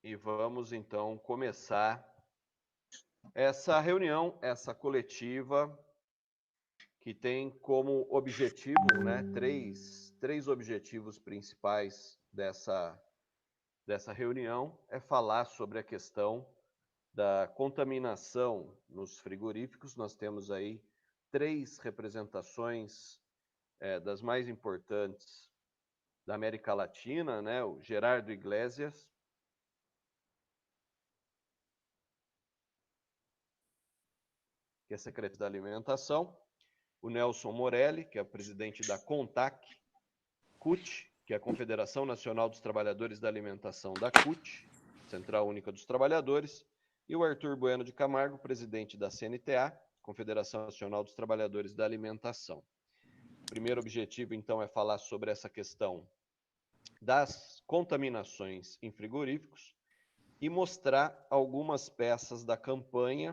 e vamos então começar essa reunião, essa coletiva, que tem como objetivo, né, três objetivos principais dessa reunião. É falar sobre a questão da contaminação nos frigoríficos. Nós temos aí três representações das mais importantes da América Latina, né? O Gerardo Iglesias, que é secretário da Alimentação, o Nelson Morelli, que é presidente da CONTAC, CUT, que é a Confederação Nacional dos Trabalhadores da Alimentação da CUT, Central Única dos Trabalhadores, e o Arthur Bueno de Camargo, presidente da CNTA, Confederação Nacional dos Trabalhadores da Alimentação. O primeiro objetivo, então, é falar sobre essa questão das contaminações em frigoríficos e mostrar algumas peças da campanha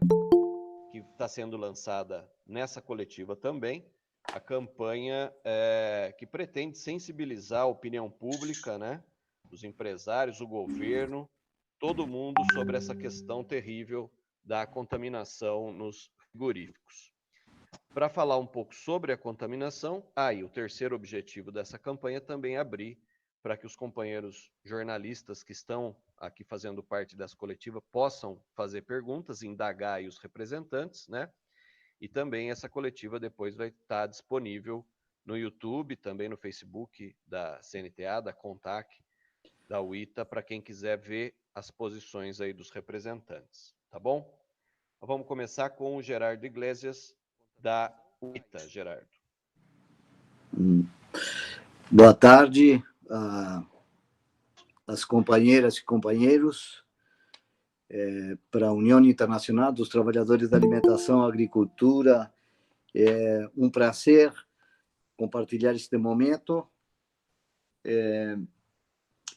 que está sendo lançada nessa coletiva também, a campanha que pretende sensibilizar a opinião pública, né, os empresários, o governo, todo mundo sobre essa questão terrível da contaminação nos frigoríficos. Para falar um pouco sobre a contaminação, e o terceiro objetivo dessa campanha também é abrir para que os companheiros jornalistas que estão aqui fazendo parte dessa coletiva possam fazer perguntas, indagar aí os representantes, né? E também essa coletiva depois vai estar disponível no YouTube, também no Facebook da CNTA, da CONTAC, da UITA, para quem quiser ver as posições aí dos representantes, tá bom? Vamos começar com o Gerardo Iglesias, da UITA, Gerardo. Boa tarde às companheiras e companheiros para a União Internacional dos Trabalhadores da Alimentação e Agricultura. É um prazer compartilhar este momento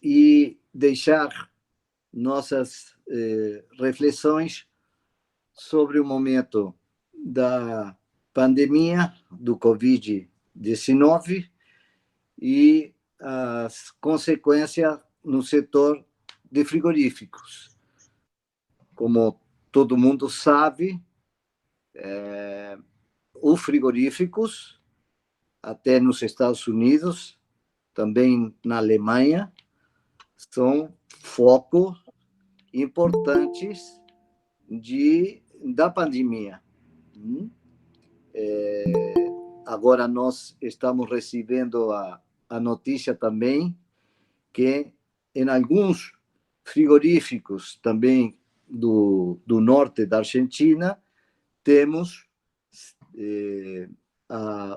e deixar nossas reflexões sobre o momento da pandemia do Covid-19 e as consequências no setor de frigoríficos. Como todo mundo sabe, os frigoríficos, até nos Estados Unidos, também na Alemanha, são focos importantes da pandemia. Agora nós estamos recebendo a notícia também que em alguns frigoríficos também do norte da Argentina temos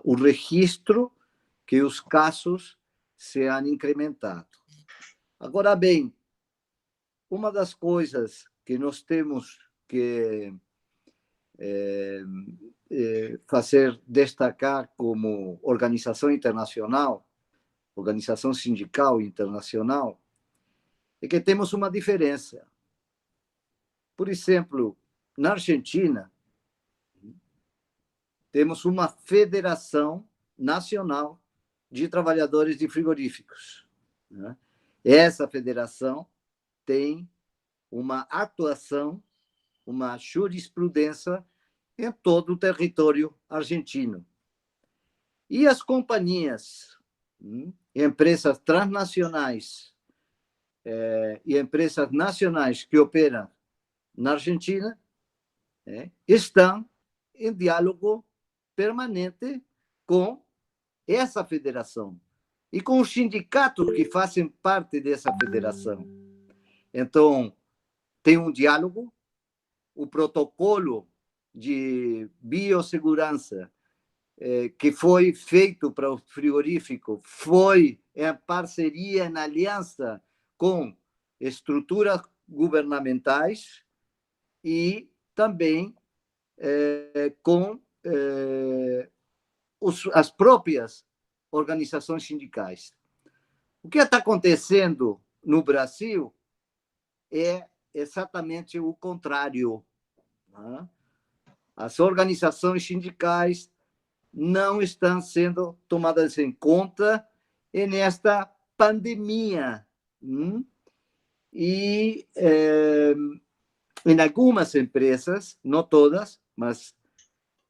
o registro que os casos se han incrementado. Agora bem, uma das coisas que nós temos que fazer destacar como organização internacional, organização sindical internacional, é que temos uma diferença. Por exemplo, na Argentina, temos uma Federação Nacional de Trabalhadores de Frigoríficos. Essa federação tem uma atuação, uma jurisprudência em todo o território argentino. E as companhias, empresas transnacionais e empresas nacionais que operam na Argentina estão em diálogo permanente com essa federação e com os sindicatos que fazem parte dessa federação. Então, tem um diálogo, o protocolo de biossegurança que foi feito para o frigorífico foi em parceria, em aliança com estruturas governamentais e também com as próprias organizações sindicais. O que está acontecendo no Brasil é exatamente o contrário. As organizações sindicais não estão sendo tomadas em conta nesta pandemia. E em algumas empresas, não todas, mas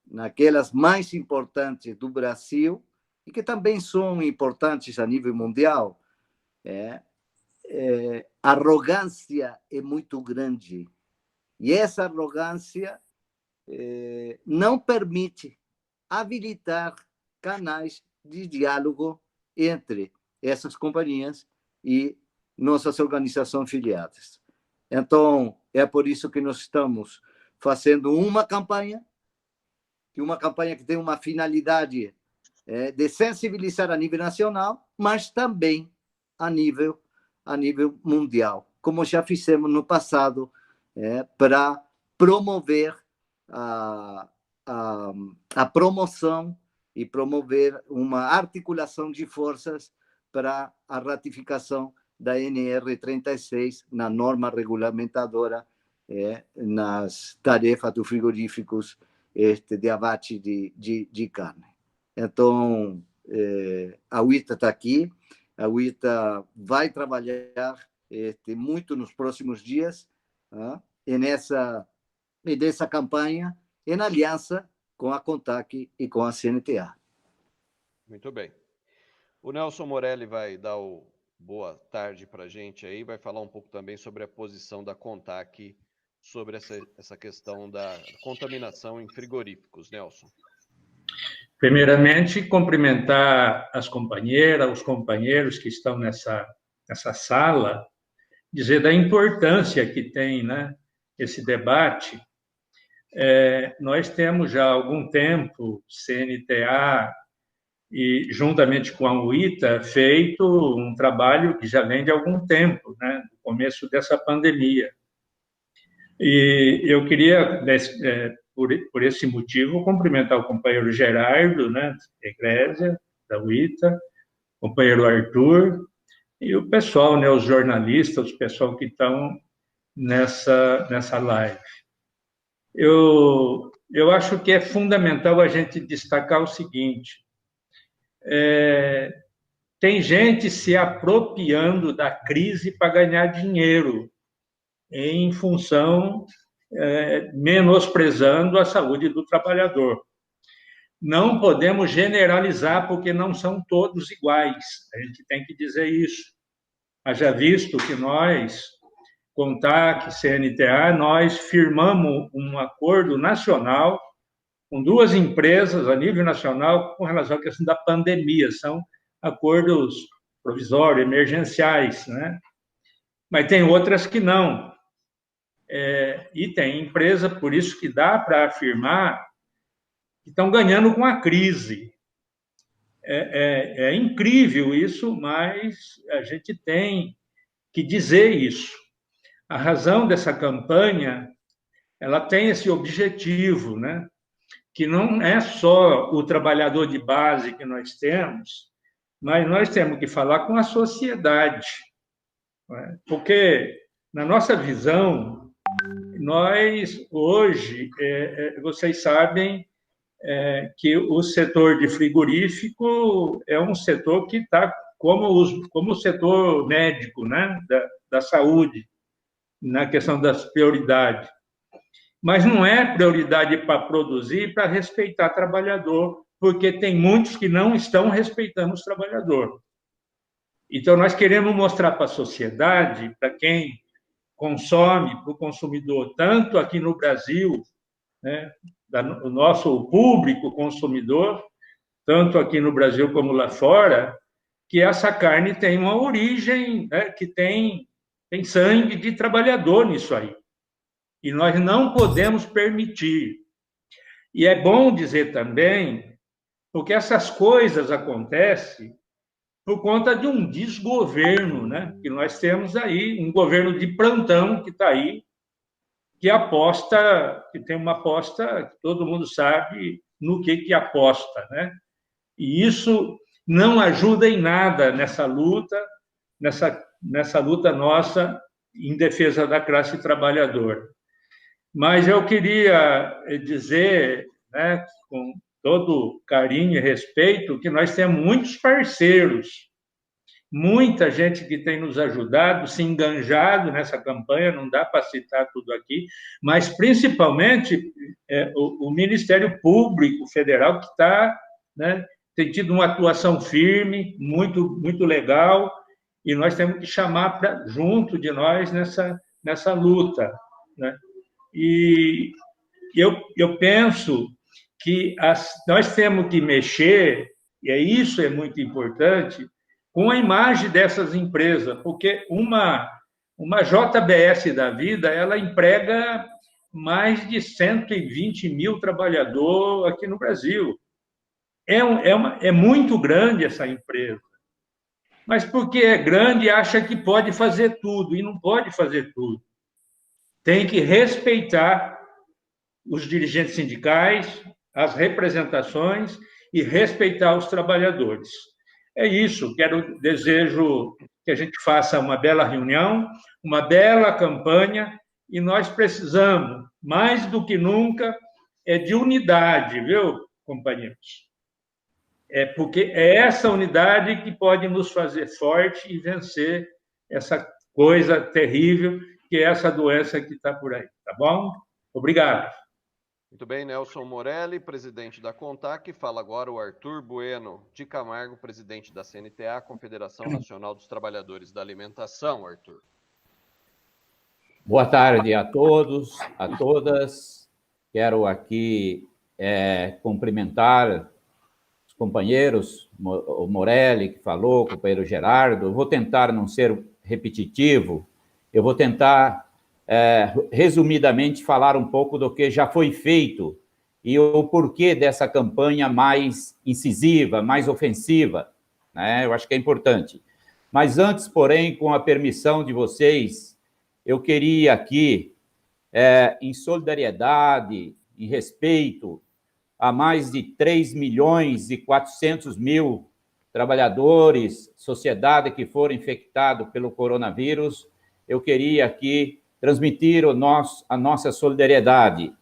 naquelas mais importantes do Brasil, e que também são importantes a nível mundial, a arrogância é muito grande. E essa arrogância não permite habilitar canais de diálogo entre essas companhias e nossas organizações filiadas. Então, é por isso que nós estamos fazendo uma campanha que tem uma finalidade de sensibilizar a nível nacional, mas também a nível mundial, como já fizemos no passado, para promover a promoção e promover uma articulação de forças para a ratificação da NR36 na norma regulamentadora nas tarefas dos frigoríficos de abate de carne. Então, a UITA está aqui, a UITA vai trabalhar muito nos próximos dias nessa campanha, em aliança com a CONTAC e com a CNTA. Muito bem. O Nelson Morelli vai dar o boa tarde para a gente aí, vai falar um pouco também sobre a posição da CONTAC sobre essa questão da contaminação em frigoríficos. Nelson. Primeiramente, cumprimentar as companheiras, os companheiros que estão nessa sala, dizer da importância que tem, né, esse debate. Nós temos já há algum tempo, CNTA e juntamente com a UITA, feito um trabalho que já vem de algum tempo, né, no começo dessa pandemia. E eu queria, por esse motivo, cumprimentar o companheiro Gerardo, né, Egrésia, da UITA, o companheiro Arthur, e o pessoal, né, os jornalistas, o pessoal que estão nessa live. Eu acho que é fundamental a gente destacar o seguinte: tem gente se apropriando da crise para ganhar dinheiro, em função, menosprezando a saúde do trabalhador. Não podemos generalizar, porque não são todos iguais. A gente tem que dizer isso. Haja visto que nós, CONTAC, CNTA, nós firmamos um acordo nacional com duas empresas a nível nacional com relação à questão da pandemia. São acordos provisórios, emergenciais, né? Mas tem outras que não. E tem empresa, por isso que dá para afirmar que estão ganhando com a crise. É incrível isso, mas a gente tem que dizer isso. A razão dessa campanha, ela tem esse objetivo, né? Que não é só o trabalhador de base que nós temos, mas nós temos que falar com a sociedade. Né? Porque, na nossa visão, nós, hoje, vocês sabem que o setor de frigorífico é um setor que está como o setor médico, né, da saúde, na questão das prioridades. Mas não é prioridade para produzir, para respeitar trabalhador, porque tem muitos que não estão respeitando os trabalhadores. Então, nós queremos mostrar para a sociedade, para quem consome, para o consumidor, tanto aqui no Brasil, né, o nosso público consumidor, tanto aqui no Brasil como lá fora, que essa carne tem uma origem, né, que tem sangue de trabalhador nisso aí. E nós não podemos permitir. E é bom dizer também, porque essas coisas acontecem por conta de um desgoverno, né? Que nós temos aí, um governo de plantão que está aí, que tem uma aposta, que todo mundo sabe no que aposta, né? E isso não ajuda em nada nessa luta nossa em defesa da classe trabalhadora. Mas eu queria dizer, né, com todo carinho e respeito, que nós temos muitos parceiros muita gente que tem nos ajudado, se enganjado nessa campanha, não dá para citar tudo aqui, mas principalmente o Ministério Público Federal, que está, né, tem tido uma atuação firme, muito, muito legal, e nós temos que chamar junto de nós nessa luta, né? E eu penso que nós temos que mexer, e isso é muito importante, com a imagem dessas empresas, porque uma JBS da vida, ela emprega mais de 120 mil trabalhadores aqui no Brasil. É muito grande essa empresa. Mas porque é grande, acha que pode fazer tudo, e não pode fazer tudo. Tem que respeitar os dirigentes sindicais, as representações e respeitar os trabalhadores. É isso, desejo que a gente faça uma bela reunião, uma bela campanha, e nós precisamos, mais do que nunca, de unidade, viu, companheiros? Porque é essa unidade que pode nos fazer forte e vencer essa coisa terrível que é essa doença que está por aí, tá bom? Obrigado. Muito bem, Nelson Morelli, presidente da CONTAC. Fala agora o Arthur Bueno de Camargo, presidente da CNTA, Confederação Nacional dos Trabalhadores da Alimentação. Arthur. Boa tarde a todos, a todas. Quero aqui cumprimentar os companheiros, o Morelli, que falou, o companheiro Gerardo. Eu vou tentar não ser repetitivo, eu vou tentar resumidamente, falar um pouco do que já foi feito e o porquê dessa campanha mais incisiva, mais ofensiva, né? Eu acho que é importante. Mas antes, porém, com a permissão de vocês, eu queria aqui, em solidariedade, em respeito a mais de 3.400.000 trabalhadores, sociedade que foram infectados pelo coronavírus, eu queria aqui transmitir a nossa solidariedade.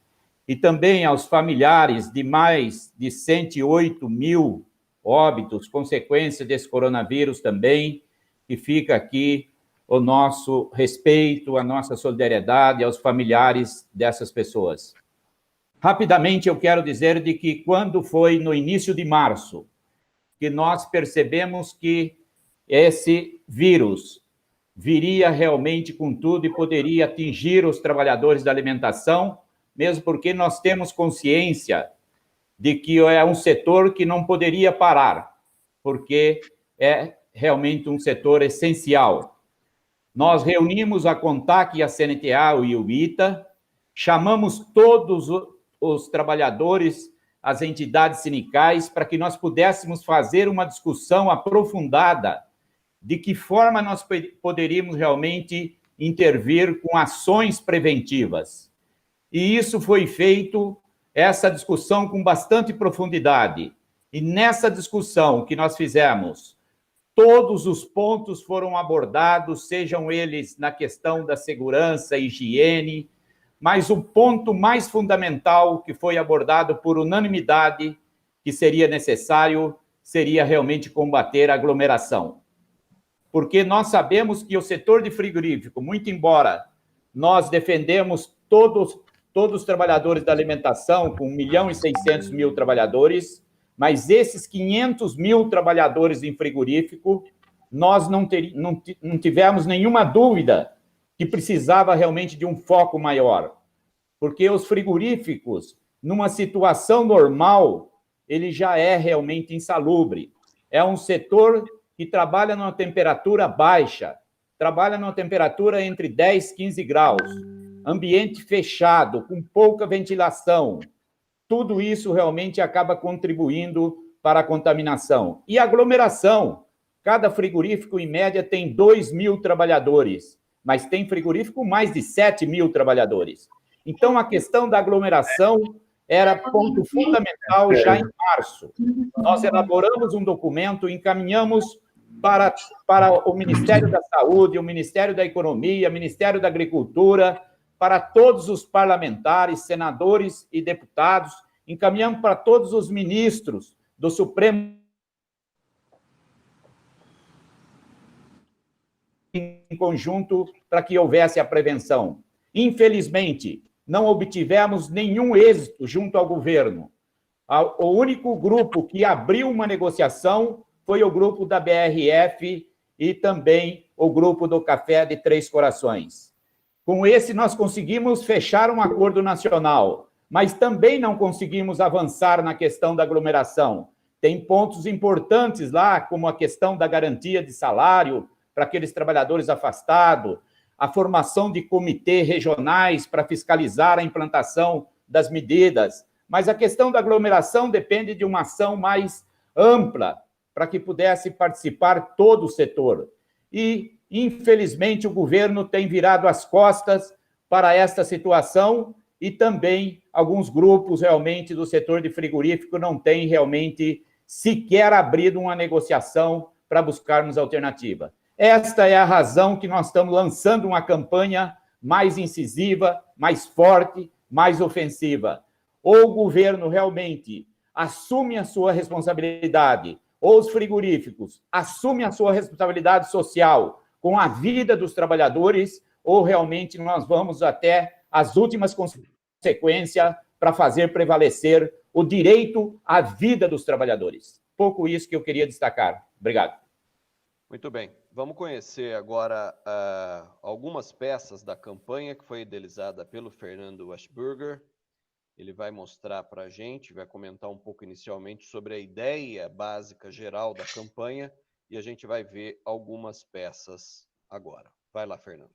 E também aos familiares de mais de 108 mil óbitos, consequência desse coronavírus também, que fica aqui o nosso respeito, a nossa solidariedade aos familiares dessas pessoas. Rapidamente, eu quero dizer de que quando foi no início de março que nós percebemos que esse vírus viria realmente com tudo e poderia atingir os trabalhadores da alimentação, mesmo porque nós temos consciência de que é um setor que não poderia parar, porque é realmente um setor essencial. Nós reunimos a CONTAC, a CNTA e o ITA, chamamos todos os trabalhadores, as entidades sindicais, para que nós pudéssemos fazer uma discussão aprofundada de que forma nós poderíamos realmente intervir com ações preventivas. E isso foi feito, essa discussão, com bastante profundidade. E nessa discussão que nós fizemos, todos os pontos foram abordados, sejam eles na questão da segurança, higiene, mas o ponto mais fundamental que foi abordado por unanimidade, que seria necessário, seria realmente combater a aglomeração. Porque nós sabemos que o setor de frigorífico, muito embora nós defendemos todos os trabalhadores da alimentação, com 1.600.000 trabalhadores, mas esses 500.000 trabalhadores em frigorífico, nós não tivemos nenhuma dúvida que precisava realmente de um foco maior. Porque os frigoríficos, numa situação normal, ele já é realmente insalubre. É um setor que trabalha numa temperatura baixa, trabalha numa temperatura entre 10 e 15 graus, ambiente fechado, com pouca ventilação. Tudo isso realmente acaba contribuindo para a contaminação. E aglomeração. Cada frigorífico, em média, tem 2.000 trabalhadores, mas tem frigorífico com mais de 7.000 trabalhadores. Então, a questão da aglomeração era ponto fundamental já em março. Nós elaboramos um documento, encaminhamos para o Ministério da Saúde, o Ministério da Economia, o Ministério da Agricultura, para todos os parlamentares, senadores e deputados, encaminhamos para todos os ministros do Supremo em conjunto para que houvesse a prevenção. Infelizmente, não obtivemos nenhum êxito junto ao governo. O único grupo que abriu uma negociação foi o grupo da BRF e também o grupo do Café de Três Corações. Com esse, nós conseguimos fechar um acordo nacional, mas também não conseguimos avançar na questão da aglomeração. Tem pontos importantes lá, como a questão da garantia de salário para aqueles trabalhadores afastados, a formação de comitês regionais para fiscalizar a implantação das medidas. Mas a questão da aglomeração depende de uma ação mais ampla, para que pudesse participar todo o setor. E, infelizmente, o governo tem virado as costas para esta situação e também alguns grupos realmente do setor de frigorífico não têm realmente sequer abrido uma negociação para buscarmos alternativa. Esta é a razão que nós estamos lançando uma campanha mais incisiva, mais forte, mais ofensiva. Ou o governo realmente assume a sua responsabilidade, ou os frigoríficos assumem a sua responsabilidade social com a vida dos trabalhadores, ou realmente nós vamos até as últimas consequências para fazer prevalecer o direito à vida dos trabalhadores. Pouco isso que eu queria destacar. Obrigado. Muito bem. Vamos conhecer agora algumas peças da campanha que foi idealizada pelo Fernando Washburger. Ele vai mostrar para a gente, vai comentar um pouco inicialmente sobre a ideia básica geral da campanha e a gente vai ver algumas peças agora. Vai lá, Fernando.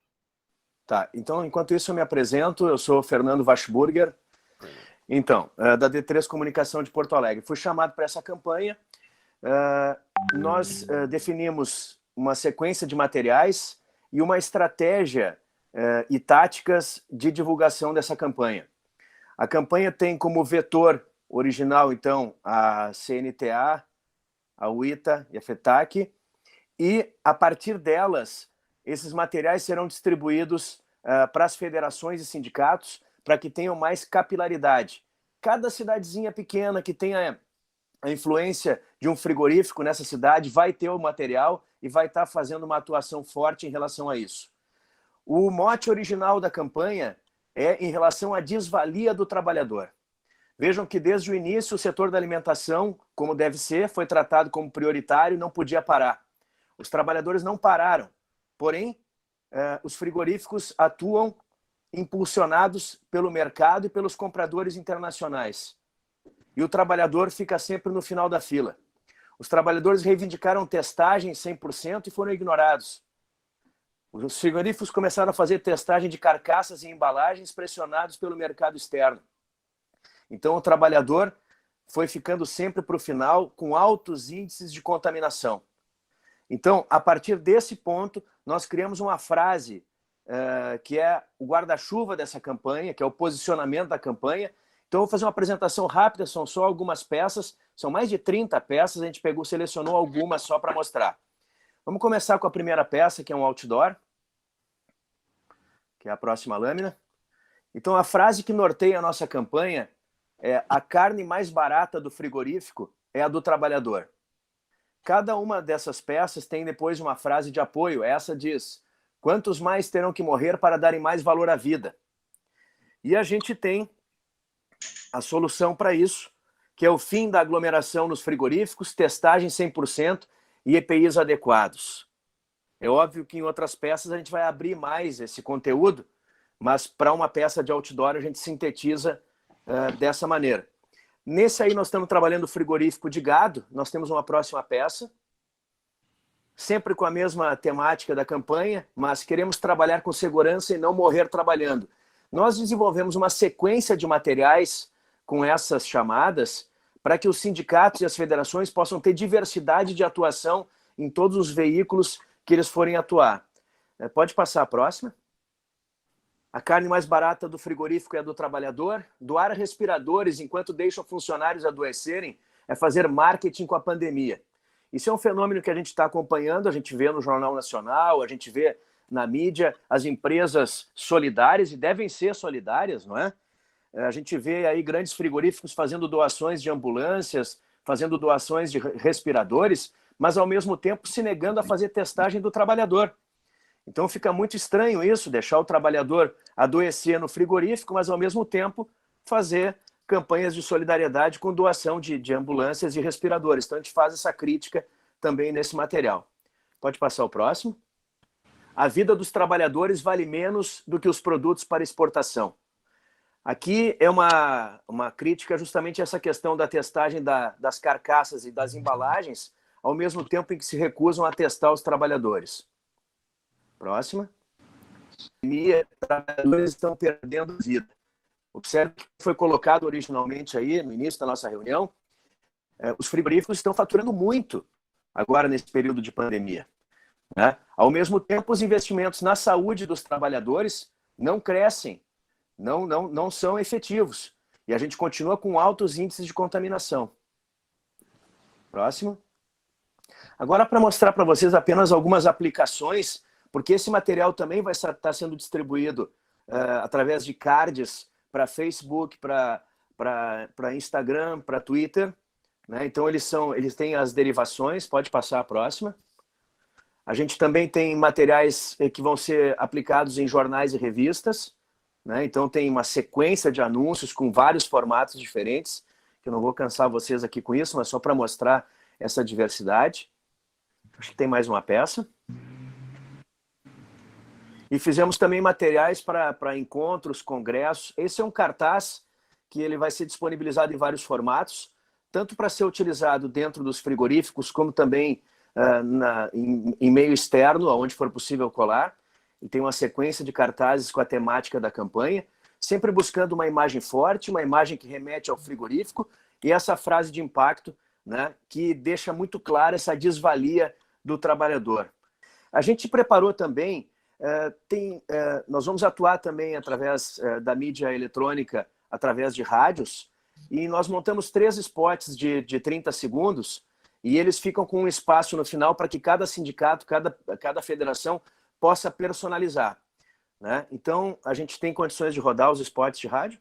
Tá, então, enquanto isso eu me apresento, eu sou Fernando Washburger, então, da D3 Comunicação de Porto Alegre. Fui chamado para essa campanha, nós definimos uma sequência de materiais e uma estratégia e táticas de divulgação dessa campanha. A campanha tem como vetor original, então, a CNTA, a UITA e a FETAC, e, a partir delas, esses materiais serão distribuídos para as federações e sindicatos para que tenham mais capilaridade. Cada cidadezinha pequena que tenha a influência de um frigorífico nessa cidade vai ter o material e vai estar fazendo uma atuação forte em relação a isso. O mote original da campanha é em relação à desvalia do trabalhador. Vejam que desde o início o setor da alimentação, como deve ser, foi tratado como prioritário e não podia parar. Os trabalhadores não pararam, porém, os frigoríficos atuam impulsionados pelo mercado e pelos compradores internacionais. E o trabalhador fica sempre no final da fila. Os trabalhadores reivindicaram testagem 100% e foram ignorados. Os frigoríficos começaram a fazer testagem de carcaças e embalagens pressionados pelo mercado externo. Então, o trabalhador foi ficando sempre para o final com altos índices de contaminação. Então, a partir desse ponto, nós criamos uma frase que é o guarda-chuva dessa campanha, que é o posicionamento da campanha. Então, eu vou fazer uma apresentação rápida, são só algumas peças, são mais de 30 peças, a gente selecionou algumas só para mostrar. Vamos começar com a primeira peça, que é um outdoor, que é a próxima lâmina. Então, a frase que norteia a nossa campanha é: a carne mais barata do frigorífico é a do trabalhador. Cada uma dessas peças tem depois uma frase de apoio. Essa diz: quantos mais terão que morrer para darem mais valor à vida? E a gente tem a solução para isso, que é o fim da aglomeração nos frigoríficos, testagem 100% e EPIs adequados. É óbvio que em outras peças a gente vai abrir mais esse conteúdo, mas para uma peça de outdoor a gente sintetiza dessa maneira. Nesse aí nós estamos trabalhando frigorífico de gado, nós temos uma próxima peça, sempre com a mesma temática da campanha, mas queremos trabalhar com segurança e não morrer trabalhando. Nós desenvolvemos uma sequência de materiais com essas chamadas para que os sindicatos e as federações possam ter diversidade de atuação em todos os veículos que eles forem atuar. Pode passar a próxima. A carne mais barata do frigorífico é a do trabalhador. Doar respiradores enquanto deixam funcionários adoecerem é fazer marketing com a pandemia. Isso é um fenômeno que a gente está acompanhando, a gente vê no Jornal Nacional, a gente vê na mídia, as empresas solidárias, e devem ser solidárias, não é? A gente vê aí grandes frigoríficos fazendo doações de ambulâncias, fazendo doações de respiradores, mas ao mesmo tempo se negando a fazer testagem do trabalhador. Então fica muito estranho isso, deixar o trabalhador adoecer no frigorífico, mas ao mesmo tempo fazer campanhas de solidariedade com doação de ambulâncias e respiradores. Então a gente faz essa crítica também nesse material. Pode passar o próximo. A vida dos trabalhadores vale menos do que os produtos para exportação. Aqui é uma crítica justamente a essa questão da testagem das carcaças e das embalagens, ao mesmo tempo em que se recusam a testar os trabalhadores. Próxima. Os trabalhadores estão perdendo vida. Observe que foi colocado originalmente aí, no início da nossa reunião, os frigoríficos estão faturando muito agora nesse período de pandemia, né? Ao mesmo tempo, os investimentos na saúde dos trabalhadores não crescem, não são efetivos. E a gente continua com altos índices de contaminação. Próximo. Agora, para mostrar para vocês apenas algumas aplicações, porque esse material também vai estar sendo distribuído através de cards para Facebook, para Instagram, para Twitter, né? Então, eles têm as derivações. Pode passar a próxima. A gente também tem materiais que vão ser aplicados em jornais e revistas, né? Então, tem uma sequência de anúncios com vários formatos diferentes, que eu não vou cansar vocês aqui com isso, mas só para mostrar essa diversidade. Acho que tem mais uma peça. E fizemos também materiais para encontros, congressos. Esse é um cartaz que ele vai ser disponibilizado em vários formatos, tanto para ser utilizado dentro dos frigoríficos, como também em meio externo, onde for possível colar. E tem uma sequência de cartazes com a temática da campanha, sempre buscando uma imagem forte, uma imagem que remete ao frigorífico, e essa frase de impacto, né, que deixa muito clara essa desvalia do trabalhador. A gente preparou também, nós vamos atuar também através da mídia eletrônica, através de rádios, e nós montamos 3 spots de 30 segundos, e eles ficam com um espaço no final para que cada sindicato, cada federação possa personalizar, né? Então, a gente tem condições de rodar os spots de rádio?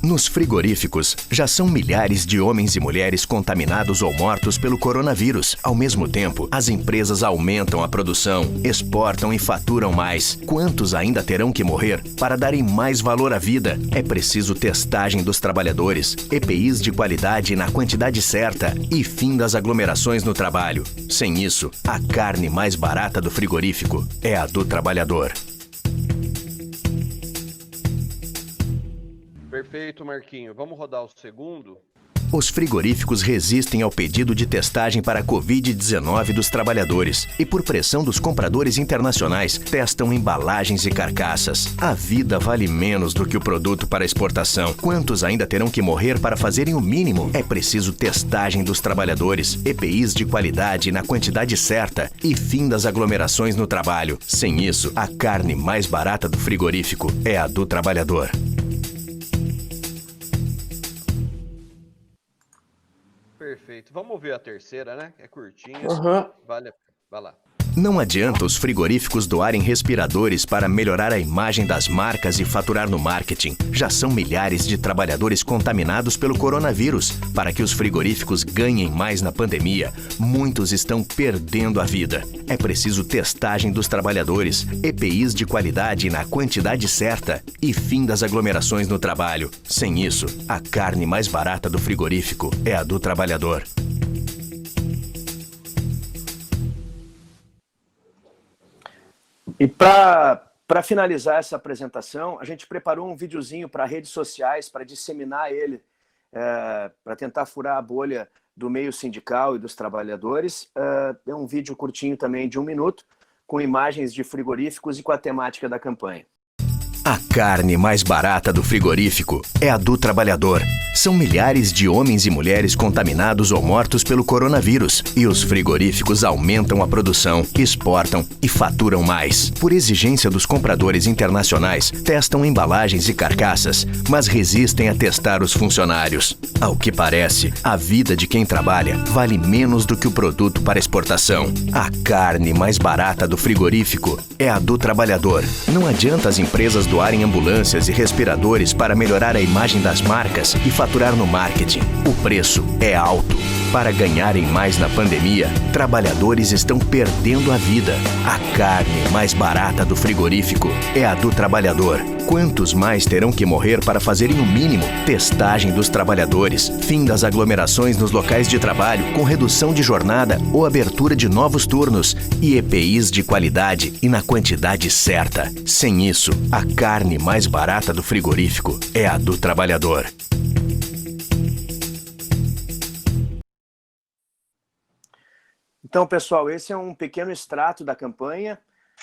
Nos frigoríficos, já são milhares de homens e mulheres contaminados ou mortos pelo coronavírus. Ao mesmo tempo, as empresas aumentam a produção, exportam e faturam mais. Quantos ainda terão que morrer para darem mais valor à vida? É preciso testagem dos trabalhadores, EPIs de qualidade na quantidade certa e fim das aglomerações no trabalho. Sem isso, a carne mais barata do frigorífico é a do trabalhador. Perfeito, Marquinho. Vamos rodar o segundo? Os frigoríficos resistem ao pedido de testagem para a Covid-19 dos trabalhadores e, por pressão dos compradores internacionais, testam embalagens e carcaças. A vida vale menos do que o produto para exportação. Quantos ainda terão que morrer para fazerem o mínimo? É preciso testagem dos trabalhadores, EPIs de qualidade na quantidade certa e fim das aglomerações no trabalho. Sem isso, a carne mais barata do frigorífico é a do trabalhador. Perfeito. Vamos ver a terceira, né? É curtinha. Vai lá. Não adianta os frigoríficos doarem respiradores para melhorar a imagem das marcas e faturar no marketing. Já são milhares de trabalhadores contaminados pelo coronavírus. Para que os frigoríficos ganhem mais na pandemia, muitos estão perdendo a vida. É preciso testagem dos trabalhadores, EPIs de qualidade na quantidade certa e fim das aglomerações no trabalho. Sem isso, a carne mais barata do frigorífico é a do trabalhador. E para finalizar essa apresentação, a gente preparou um videozinho para redes sociais, para disseminar ele, para tentar furar a bolha do meio sindical e dos trabalhadores. É um vídeo curtinho também de 1 minuto, com imagens de frigoríficos e com a temática da campanha. A carne mais barata do frigorífico é a do trabalhador. São milhares de homens e mulheres contaminados ou mortos pelo coronavírus e os frigoríficos aumentam a produção, exportam e faturam mais. Por exigência dos compradores internacionais, testam embalagens e carcaças, mas resistem a testar os funcionários. Ao que parece, a vida de quem trabalha vale menos do que o produto para exportação. A carne mais barata do frigorífico é a do trabalhador. Não adianta as empresas doarem ambulâncias e respiradores para melhorar a imagem das marcas e faturar faturar no marketing. O preço é alto. Para ganharem mais na pandemia, trabalhadores estão perdendo a vida. A carne mais barata do frigorífico é a do trabalhador. Quantos mais terão que morrer para fazerem o mínimo? Testagem dos trabalhadores, fim das aglomerações nos locais de trabalho com redução de jornada ou abertura de novos turnos e EPIs de qualidade e na quantidade certa. Sem isso, a carne mais barata do frigorífico é a do trabalhador. Então, pessoal, esse é um pequeno extrato da campanha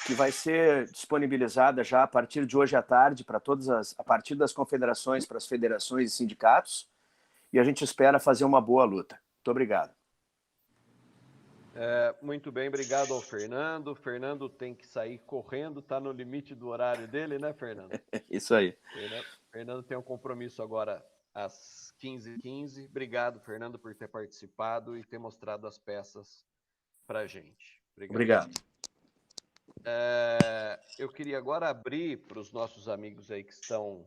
que vai ser disponibilizada já a partir de hoje à tarde para a partir das confederações para as federações e sindicatos, e a gente espera fazer uma boa luta. Muito obrigado. Muito bem, obrigado ao Fernando. O Fernando tem que sair correndo, está no limite do horário dele, né, Fernando? Isso aí. Fernando tem um compromisso agora às 15h15. Obrigado, Fernando, por ter participado e ter mostrado as peças para a gente. Obrigado. Eu queria agora abrir para os nossos amigos aí que estão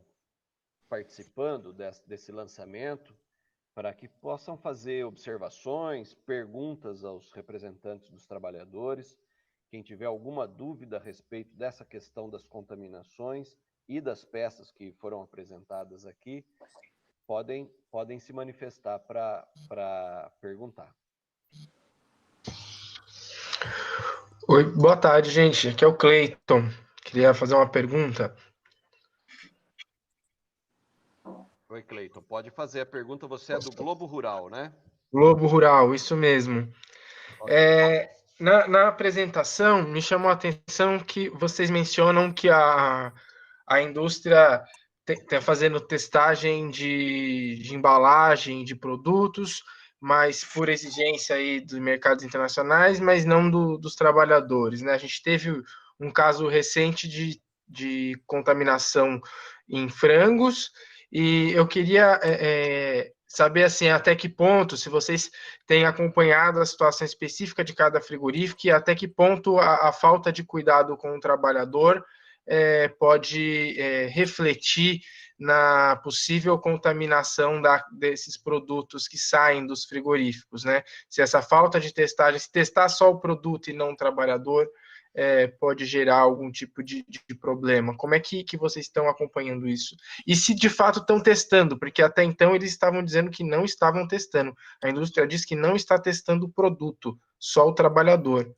participando desse lançamento, para que possam fazer observações, perguntas aos representantes dos trabalhadores. Quem tiver alguma dúvida a respeito dessa questão das contaminações e das peças que foram apresentadas aqui, podem se manifestar para perguntar. Oi, boa tarde, gente. Aqui é o Cleiton. Queria fazer uma pergunta. Oi, Cleiton. Pode fazer a pergunta. Você é do Globo Rural, né? Globo Rural, isso mesmo. Na apresentação, me chamou a atenção que vocês mencionam que a indústria está fazendo testagem de embalagem de produtos, mas por exigência aí dos mercados internacionais, mas não dos trabalhadores, né? A gente teve um caso recente de contaminação em frangos, e eu queria saber assim, até que ponto, se vocês têm acompanhado a situação específica de cada frigorífico e até que ponto a falta de cuidado com o trabalhador pode refletir na possível contaminação desses produtos que saem dos frigoríficos, né? Se essa falta de testagem, se testar só o produto e não o trabalhador, pode gerar algum tipo de problema. Como é que vocês estão acompanhando isso? E se de fato estão testando, porque até então eles estavam dizendo que não estavam testando. A indústria diz que não está testando o produto, só o trabalhador.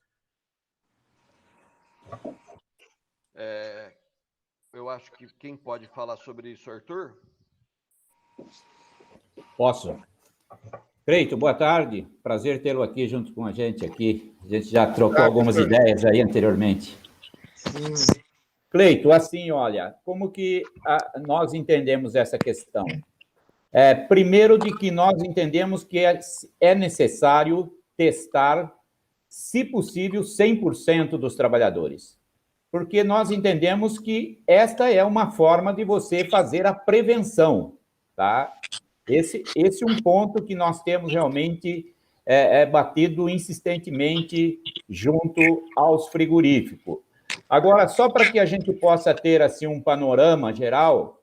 Eu acho que quem pode falar sobre isso, Arthur? Posso. Cleito, boa tarde. Prazer tê-lo aqui junto com a gente aqui. A gente já trocou algumas ideias aí anteriormente. Cleito, assim, olha, como que nós entendemos essa questão? Primeiro, de que nós entendemos que é necessário testar, se possível, 100% dos trabalhadores. Porque nós entendemos que esta é uma forma de você fazer a prevenção, tá? Esse é um ponto que nós temos realmente batido insistentemente junto aos frigoríficos. Agora, só para que a gente possa ter assim, um panorama geral,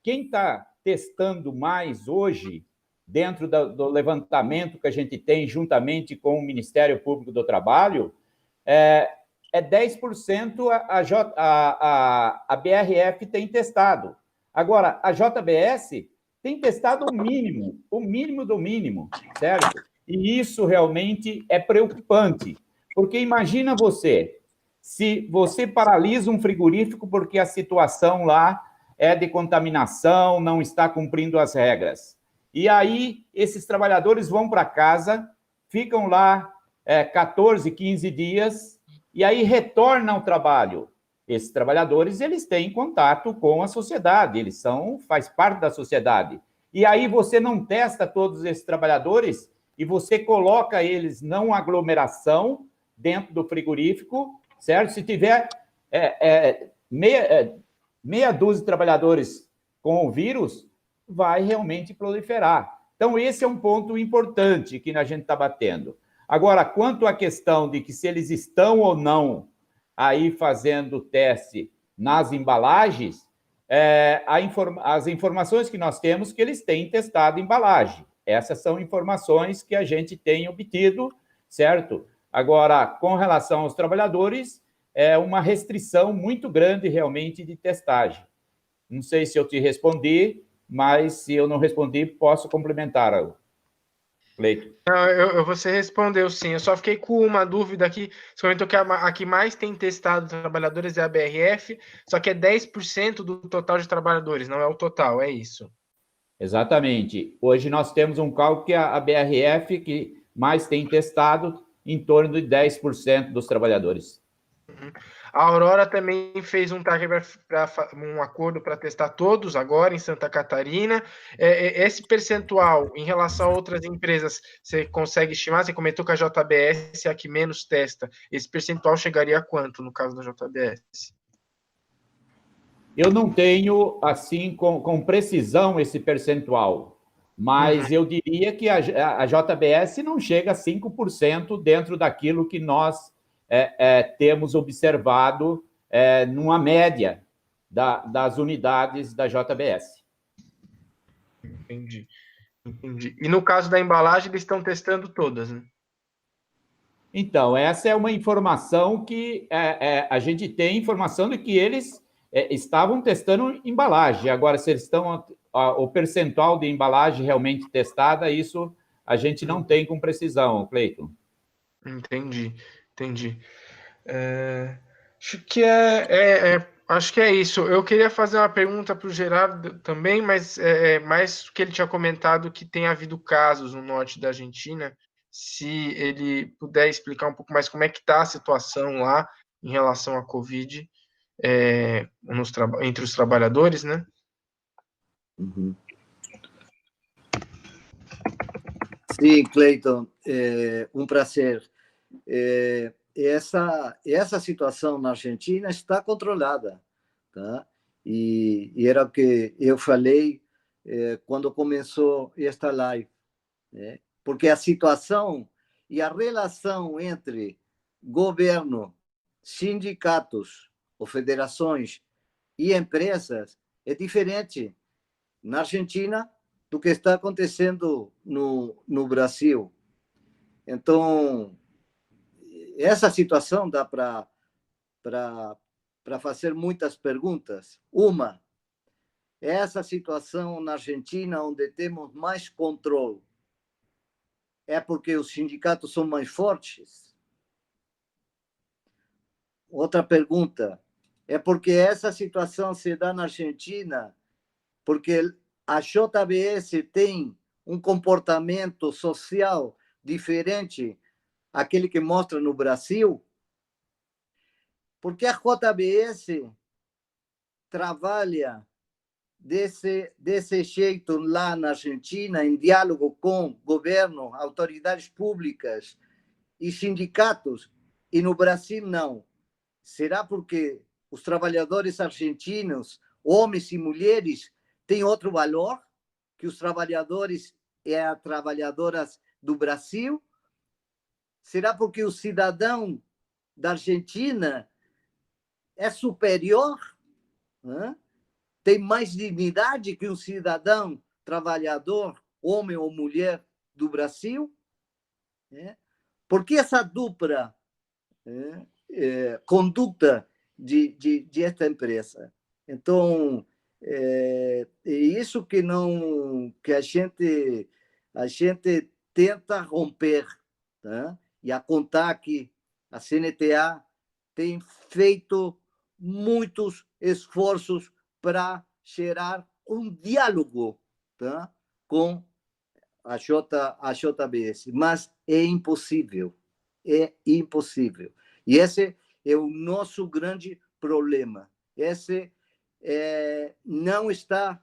quem está testando mais hoje, dentro do levantamento que a gente tem juntamente com o Ministério Público do Trabalho, 10% a BRF tem testado. Agora, a JBS tem testado o mínimo do mínimo, certo? E isso realmente é preocupante, porque imagina se você paralisa um frigorífico porque a situação lá é de contaminação, não está cumprindo as regras. E aí, esses trabalhadores vão para casa, ficam lá 14, 15 dias, e aí retornam ao trabalho. Esses trabalhadores, eles têm contato com a sociedade, faz parte da sociedade. E aí você não testa todos esses trabalhadores e você coloca eles não aglomeração dentro do frigorífico, certo? Se tiver meia dúzia de trabalhadores com o vírus, vai realmente proliferar. Então, esse é um ponto importante que a gente está batendo. Agora, quanto à questão de que se eles estão ou não aí fazendo teste nas embalagens, as informações que nós temos que eles têm testado embalagem. Essas são informações que a gente tem obtido, certo? Agora, com relação aos trabalhadores, é uma restrição muito grande realmente de testagem. Não sei se eu te respondi, mas se eu não respondi, posso complementar, Cleiton. Não, você respondeu sim. Eu só fiquei com uma dúvida aqui. Você comentou que a que mais tem testado trabalhadores é a BRF, só que é 10% do total de trabalhadores, não é o total, é isso. Exatamente. Hoje nós temos um cálculo que a BRF que mais tem testado em torno de 10% dos trabalhadores. A Aurora também fez um acordo para testar todos agora em Santa Catarina. Esse percentual em relação a outras empresas, você consegue estimar? Você comentou que a JBS é a que menos testa. Esse percentual chegaria a quanto no caso da JBS? Eu não tenho, assim, com precisão esse percentual, mas eu diria que a JBS não chega a 5% dentro daquilo que nós temos observado numa média das unidades da JBS. Entendi. E no caso da embalagem, eles estão testando todas, né? Então, essa é uma informação que a gente tem informação de que eles estavam testando embalagem. Agora, se eles estão o percentual de embalagem realmente testada, isso a gente não tem com precisão, Cleiton. Entendi. Acho que é isso. Eu queria fazer uma pergunta para o Gerardo também, mas mais que ele tinha comentado que tem havido casos no norte da Argentina. Se ele puder explicar um pouco mais como é que está a situação lá em relação à Covid entre os trabalhadores, né? Uhum. Sim, Cleiton, um prazer. Essa situação na Argentina está controlada, tá? E era o que eu falei quando começou esta live, né? Porque a situação e a relação entre governo, sindicatos ou federações e empresas é diferente na Argentina do que está acontecendo no Brasil. Então, essa situação dá para fazer muitas perguntas. Uma, essa situação na Argentina, onde temos mais controle, é porque os sindicatos são mais fortes? Outra pergunta, é porque essa situação se dá na Argentina porque a JBS tem um comportamento social diferente àquele que mostra no Brasil? Porque a JBS trabalha desse jeito lá na Argentina, em diálogo com governo, autoridades públicas e sindicatos, e no Brasil não? Será porque os trabalhadores argentinos, homens e mulheres, têm outro valor que os trabalhadores e as trabalhadoras do Brasil? Será porque o cidadão da Argentina é superior, né? Tem mais dignidade que um cidadão trabalhador, homem ou mulher do Brasil? Por que essa dupla conduta de esta empresa? Então, é isso que a gente tenta romper, tá? E a CONTAC, a CNTA, tem feito muitos esforços para gerar um diálogo, tá? Com a JBS, mas é impossível. E esse é o nosso grande problema. Esse não está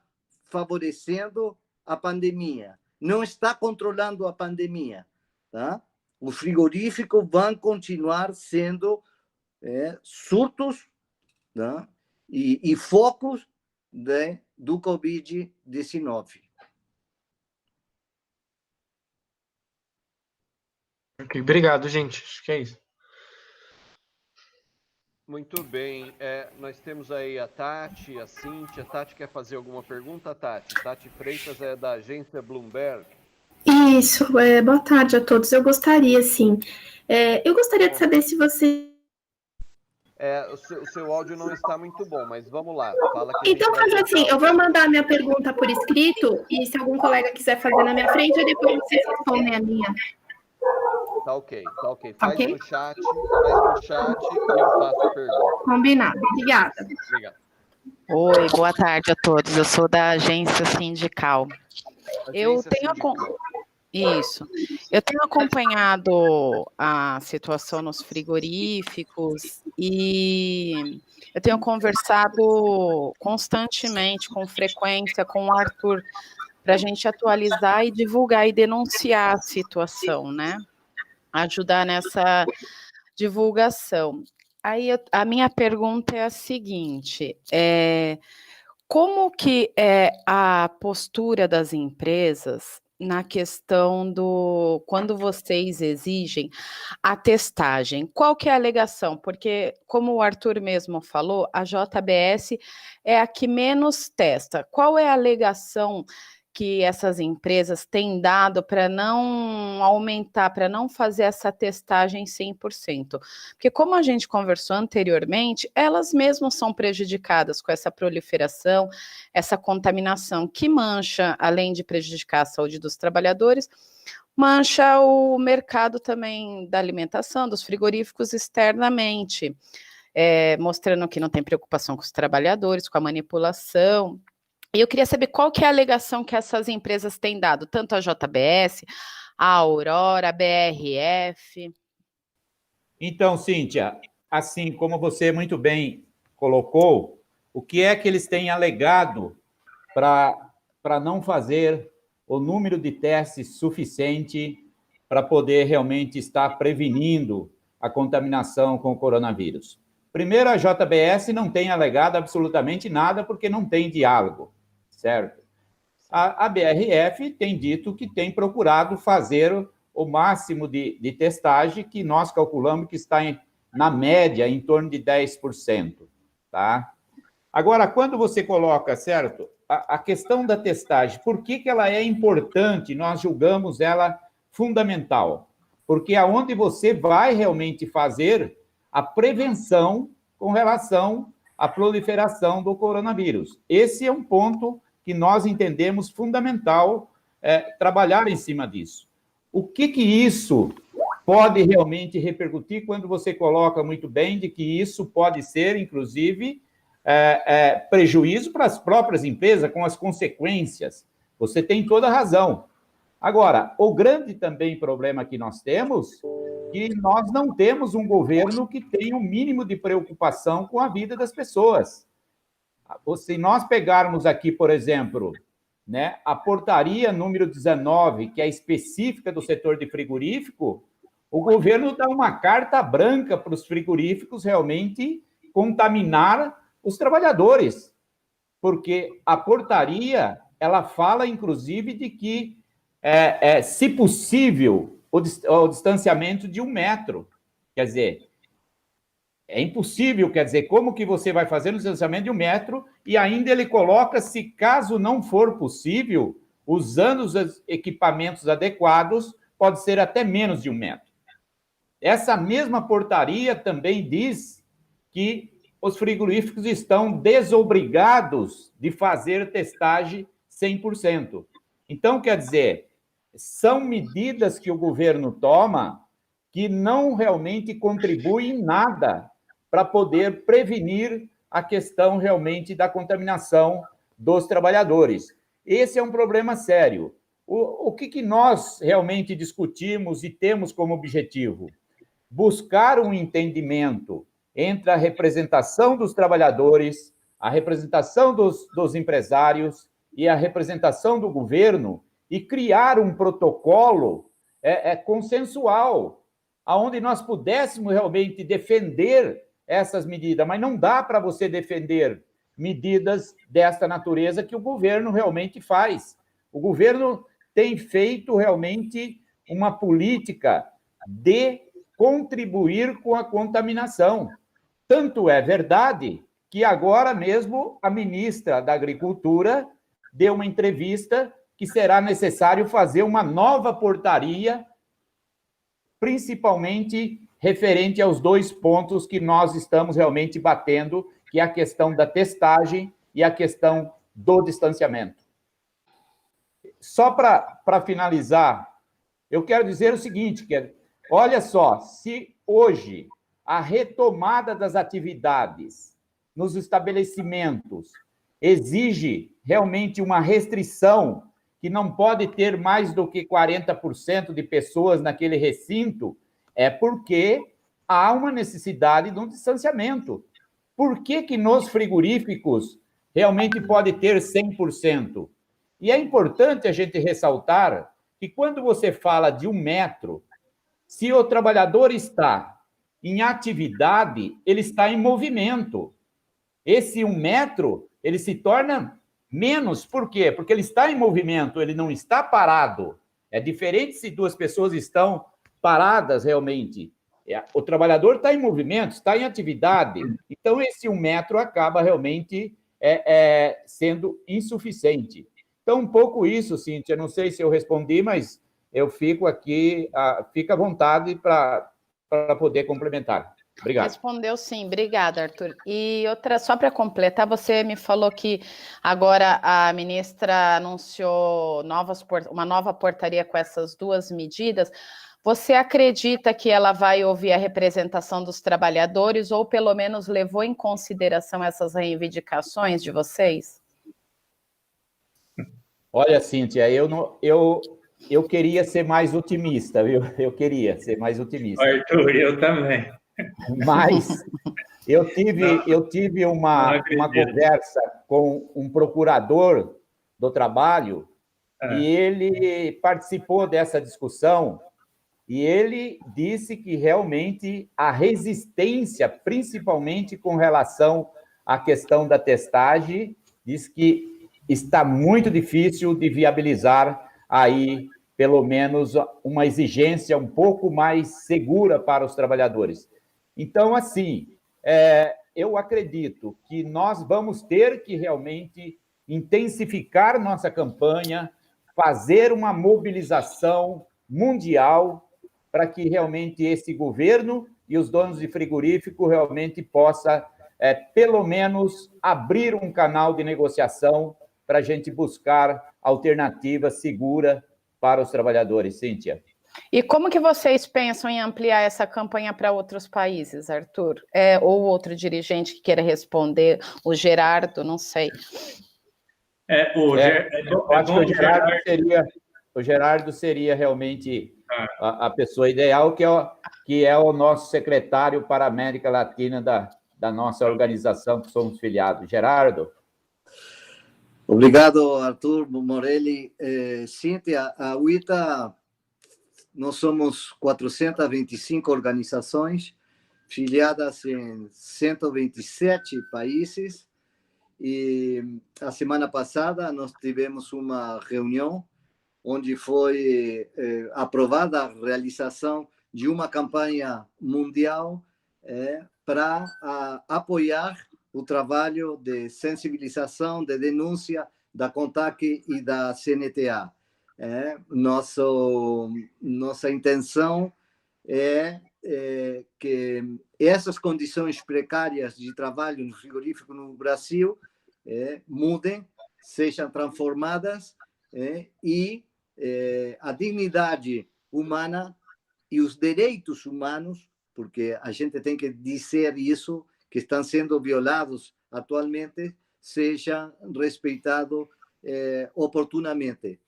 favorecendo a pandemia, não está controlando a pandemia, tá? Os frigoríficos vão continuar sendo surtos, tá? E focos do Covid-19. Ok, obrigado, gente. Acho que é isso. Muito bem. Nós temos aí a Tati, a Cíntia. Tati quer fazer alguma pergunta, Tati? Tati Freitas é da agência Bloomberg. Isso, boa tarde a todos. Eu gostaria, sim. Eu gostaria de saber se você... O seu áudio não está muito bom, mas vamos lá. Fala que Então, faz assim, eu vou mandar a minha pergunta por escrito, e se algum colega quiser fazer na minha frente, aí depois vocês respondem a minha. Tá ok. Faz no chat e eu faço a pergunta. Combinado. Obrigada. Obrigado. Oi, boa tarde a todos. Eu sou da agência sindical. Eu tenho acompanhado a situação nos frigoríficos e eu tenho conversado constantemente, com frequência, com o Arthur, para a gente atualizar e divulgar e denunciar a situação, né? Ajudar nessa divulgação. Aí a minha pergunta é a seguinte: como que é a postura das empresas na questão quando vocês exigem a testagem? Qual que é a alegação? Porque, como o Arthur mesmo falou, a JBS é a que menos testa. Qual é a alegação que essas empresas têm dado para não aumentar, para não fazer essa testagem 100%? Porque, como a gente conversou anteriormente, elas mesmas são prejudicadas com essa proliferação, essa contaminação que mancha, além de prejudicar a saúde dos trabalhadores, mancha o mercado também da alimentação, dos frigoríficos externamente, mostrando que não tem preocupação com os trabalhadores, com a manipulação. E eu queria saber qual que é a alegação que essas empresas têm dado, tanto a JBS, a Aurora, a BRF. Então, Cíntia, assim como você muito bem colocou, o que é que eles têm alegado para não fazer o número de testes suficiente para poder realmente estar prevenindo a contaminação com o coronavírus? Primeiro, a JBS não tem alegado absolutamente nada porque não tem diálogo, certo? A BRF tem dito que tem procurado fazer o máximo de testagem, que nós calculamos que está na média em torno de 10%, tá? Agora, quando você coloca, certo, a questão da testagem, por que ela é importante? Nós julgamos ela fundamental, porque é onde você vai realmente fazer a prevenção com relação à proliferação do coronavírus. Esse é um ponto que nós entendemos fundamental trabalhar em cima disso. O que isso pode realmente repercutir quando você coloca muito bem de que isso pode ser, inclusive, prejuízo para as próprias empresas, com as consequências. Você tem toda a razão. Agora, o grande também problema que nós temos é que nós não temos um governo que tenha um mínimo de preocupação com a vida das pessoas. Se nós pegarmos aqui, por exemplo, né, a portaria número 19, que é específica do setor de frigorífico, o governo dá uma carta branca para os frigoríficos realmente contaminar os trabalhadores, porque a portaria, ela fala, inclusive, de que, se possível, o distanciamento de 1 metro. Quer dizer, é impossível, quer dizer, como que você vai fazer um distanciamento de 1 metro e ainda ele coloca, se caso não for possível, usando os equipamentos adequados, pode ser até menos de 1 metro. Essa mesma portaria também diz que os frigoríficos estão desobrigados de fazer testagem 100%. Então, quer dizer, são medidas que o governo toma que não realmente contribuem em nada para poder prevenir a questão realmente da contaminação dos trabalhadores. Esse é um problema sério. O que nós realmente discutimos e temos como objetivo? Buscar um entendimento entre a representação dos trabalhadores, a representação dos empresários e a representação do governo e criar um protocolo consensual, onde nós pudéssemos realmente defender essas medidas, mas não dá para você defender medidas desta natureza que o governo realmente faz. O governo tem feito realmente uma política de contribuir com a contaminação. Tanto é verdade que agora mesmo a ministra da Agricultura deu uma entrevista que será necessário fazer uma nova portaria, principalmente referente aos 2 pontos que nós estamos realmente batendo, que é a questão da testagem e a questão do distanciamento. Só para finalizar, eu quero dizer o seguinte, que olha só, se hoje a retomada das atividades nos estabelecimentos exige realmente uma restrição que não pode ter mais do que 40% de pessoas naquele recinto, é porque há uma necessidade de um distanciamento. Por que nos frigoríficos realmente pode ter 100%? E é importante a gente ressaltar que quando você fala de 1 metro, se o trabalhador está em atividade, ele está em movimento. Esse 1 metro, ele se torna menos. Por quê? Porque ele está em movimento, ele não está parado. É diferente se 2 pessoas estão paradas realmente. O trabalhador está em movimento, está em atividade. Então, esse 1 metro acaba realmente sendo insuficiente. Então, um pouco isso, Cíntia. Não sei se eu respondi, mas eu fico aqui, fica à vontade para poder complementar. Obrigado. Respondeu sim, obrigada, Arthur. E outra, só para completar, você me falou que agora a ministra anunciou uma nova portaria com essas 2 medidas. Você acredita que ela vai ouvir a representação dos trabalhadores ou pelo menos levou em consideração essas reivindicações de vocês? Olha, Cíntia, eu queria ser mais otimista, viu? Eu queria ser mais otimista. Arthur, eu também. Mas eu tive uma conversa com um procurador do trabalho e ele participou dessa discussão e ele disse que realmente a resistência, principalmente com relação à questão da testagem, diz que está muito difícil de viabilizar aí, pelo menos, uma exigência um pouco mais segura para os trabalhadores. Então, assim, eu acredito que nós vamos ter que realmente intensificar nossa campanha, fazer uma mobilização mundial para que realmente esse governo e os donos de frigorífico realmente possa, pelo menos, abrir um canal de negociação para a gente buscar alternativa segura para os trabalhadores. Cíntia. E como que vocês pensam em ampliar essa campanha para outros países, Arthur? Ou outro dirigente que queira responder, o Gerardo, não sei. Eu acho que o Gerardo seria realmente a pessoa ideal, que é o nosso secretário para a América Latina da nossa organização, que somos filiados. Gerardo. Obrigado, Arthur Morelli. Cíntia, a UITA, nós somos 425 organizações filiadas em 127 países e a semana passada nós tivemos uma reunião onde foi aprovada a realização de uma campanha mundial para apoiar o trabalho de sensibilização, de denúncia da CONTAC e da CNTA. Nossa intenção é que essas condições precárias de trabalho no frigorífico no Brasil mudem, sejam transformadas e a dignidade humana e os direitos humanos, porque a gente tem que dizer isso, que estão sendo violados atualmente, sejam respeitados oportunamente.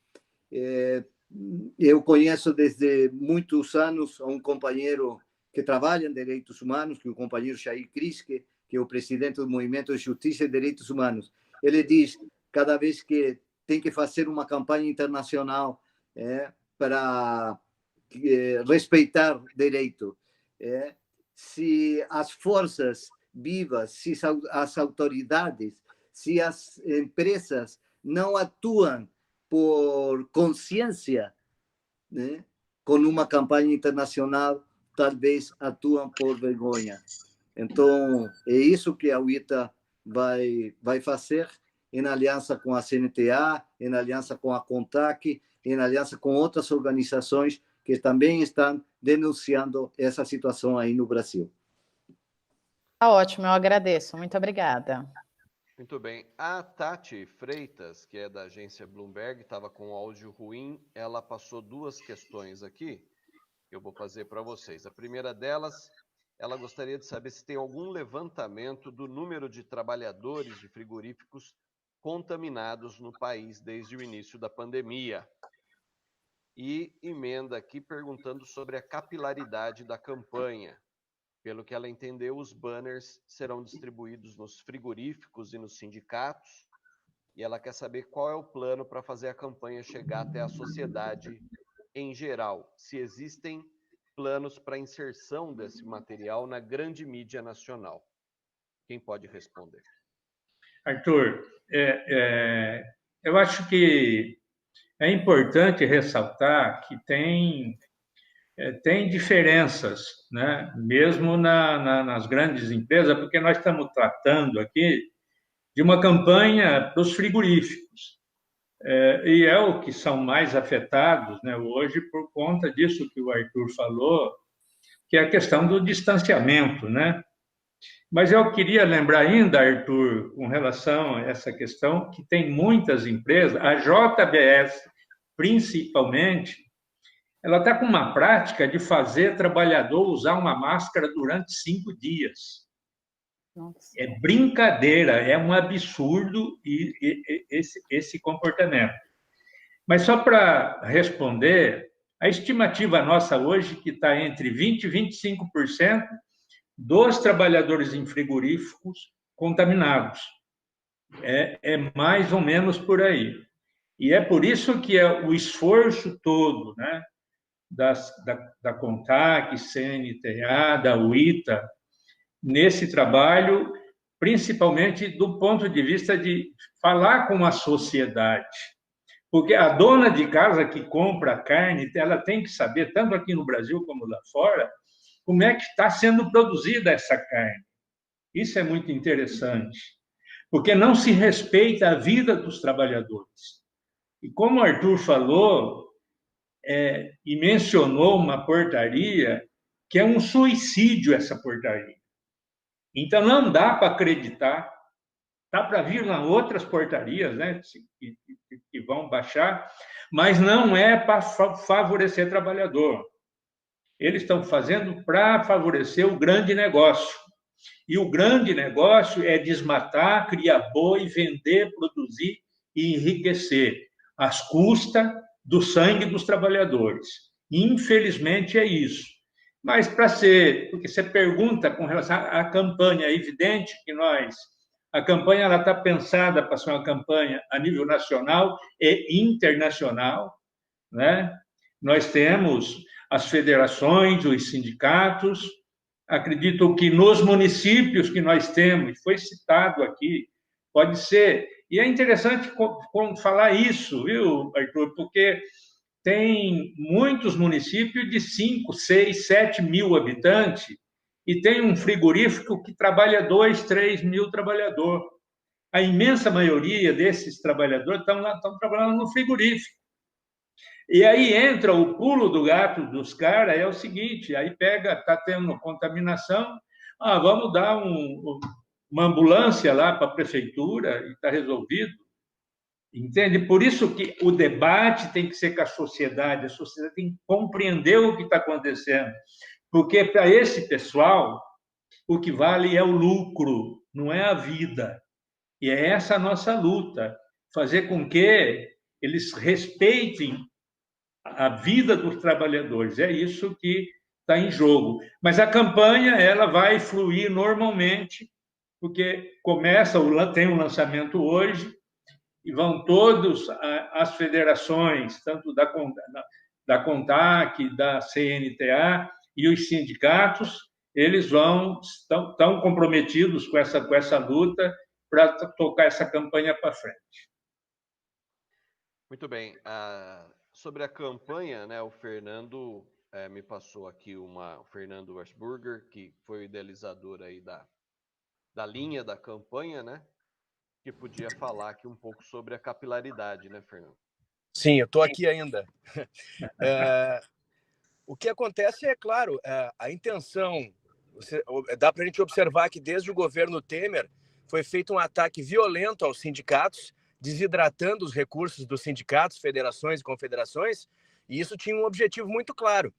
Eu conheço desde muitos anos um companheiro que trabalha em direitos humanos, que é o companheiro Jair Kriske, que é o presidente do Movimento de Justiça e Direitos Humanos. Ele diz, cada vez que tem que fazer uma campanha internacional para respeitar direito, se as forças vivas, se as autoridades, se as empresas não atuam por consciência, com uma campanha internacional, talvez atuam por vergonha. Então, é isso que a UITA vai fazer em aliança com a CNTA, em aliança com a CONTAC, em aliança com outras organizações que também estão denunciando essa situação aí no Brasil. Tá ótimo, eu agradeço. Muito obrigada. Muito bem. A Tati Freitas, que é da agência Bloomberg, estava com áudio ruim. Ela passou duas questões aqui que eu vou fazer para vocês. A primeira delas, ela gostaria de saber se tem algum levantamento do número de trabalhadores de frigoríficos contaminados no país desde o início da pandemia. E emenda aqui perguntando sobre a capilaridade da campanha. Pelo que ela entendeu, os banners serão distribuídos nos frigoríficos e nos sindicatos, e ela quer saber qual é o plano para fazer a campanha chegar até a sociedade em geral. Se existem planos para inserção desse material na grande mídia nacional. Quem pode responder? Arthur, eu acho que é importante ressaltar que tem diferenças, né? Mesmo nas grandes empresas, porque nós estamos tratando aqui de uma campanha para os frigoríficos. E é o que são mais afetados, né, hoje, por conta disso que o Arthur falou, que é a questão do distanciamento, né? Mas eu queria lembrar ainda, Arthur, com relação a essa questão, que tem muitas empresas, a JBS, principalmente, ela está com uma prática de fazer trabalhador usar uma máscara durante 5 dias. Nossa. É brincadeira, é um absurdo esse comportamento. Mas só para responder, a estimativa nossa hoje que está entre 20% e 25% dos trabalhadores em frigoríficos contaminados. É mais ou menos por aí. E é por isso que é o esforço todo, né, da CONTAC, CNTA, da UITA, nesse trabalho, principalmente do ponto de vista de falar com a sociedade. Porque a dona de casa que compra a carne, ela tem que saber, tanto aqui no Brasil como lá fora, como é que está sendo produzida essa carne. Isso é muito interessante, porque não se respeita a vida dos trabalhadores. E como o Arthur falou, e mencionou uma portaria, que é um suicídio essa portaria. Então, não dá para acreditar. Dá para vir lá outras portarias, né, que vão baixar, mas não é para favorecer o trabalhador. Eles estão fazendo para favorecer o grande negócio. E o grande negócio é desmatar, criar boi, vender, produzir e enriquecer, às custas do sangue dos trabalhadores. Infelizmente, é isso. Mas porque você pergunta com relação à campanha, é evidente que a campanha está pensada para ser uma campanha a nível nacional e internacional, né? Nós temos as federações, os sindicatos, acredito que nos municípios que nós temos, foi citado aqui, pode ser, e é interessante falar isso, viu, Arthur, porque tem muitos municípios de 5, 6, 7 mil habitantes e tem um frigorífico que trabalha 2, 3 mil trabalhadores. A imensa maioria desses trabalhadores estão trabalhando no frigorífico. E aí entra o pulo do gato dos caras, é o seguinte, aí está tendo contaminação, vamos dar uma ambulância lá para a prefeitura e está resolvido. Entende? Por isso que o debate tem que ser com a sociedade tem que compreender o que está acontecendo. Porque para esse pessoal, o que vale é o lucro, não é a vida. E é essa a nossa luta, fazer com que eles respeitem a vida dos trabalhadores. É isso que está em jogo. Mas a campanha ela vai fluir normalmente, porque tem um lançamento hoje, e vão todas as federações, tanto da CONTAC, da CNTA e os sindicatos, eles estão comprometidos com essa luta para tocar essa campanha para frente. Muito bem. Sobre a campanha, né, o Fernando me passou aqui o Fernando Westburger, que foi o idealizador aí da linha da campanha, né? Que podia falar aqui um pouco sobre a capilaridade, né, Fernando? Sim, eu estou aqui ainda. O que acontece é, claro, a intenção. Dá para a gente observar que desde o governo Temer foi feito um ataque violento aos sindicatos, desidratando os recursos dos sindicatos, federações e confederações, e isso tinha um objetivo muito claro,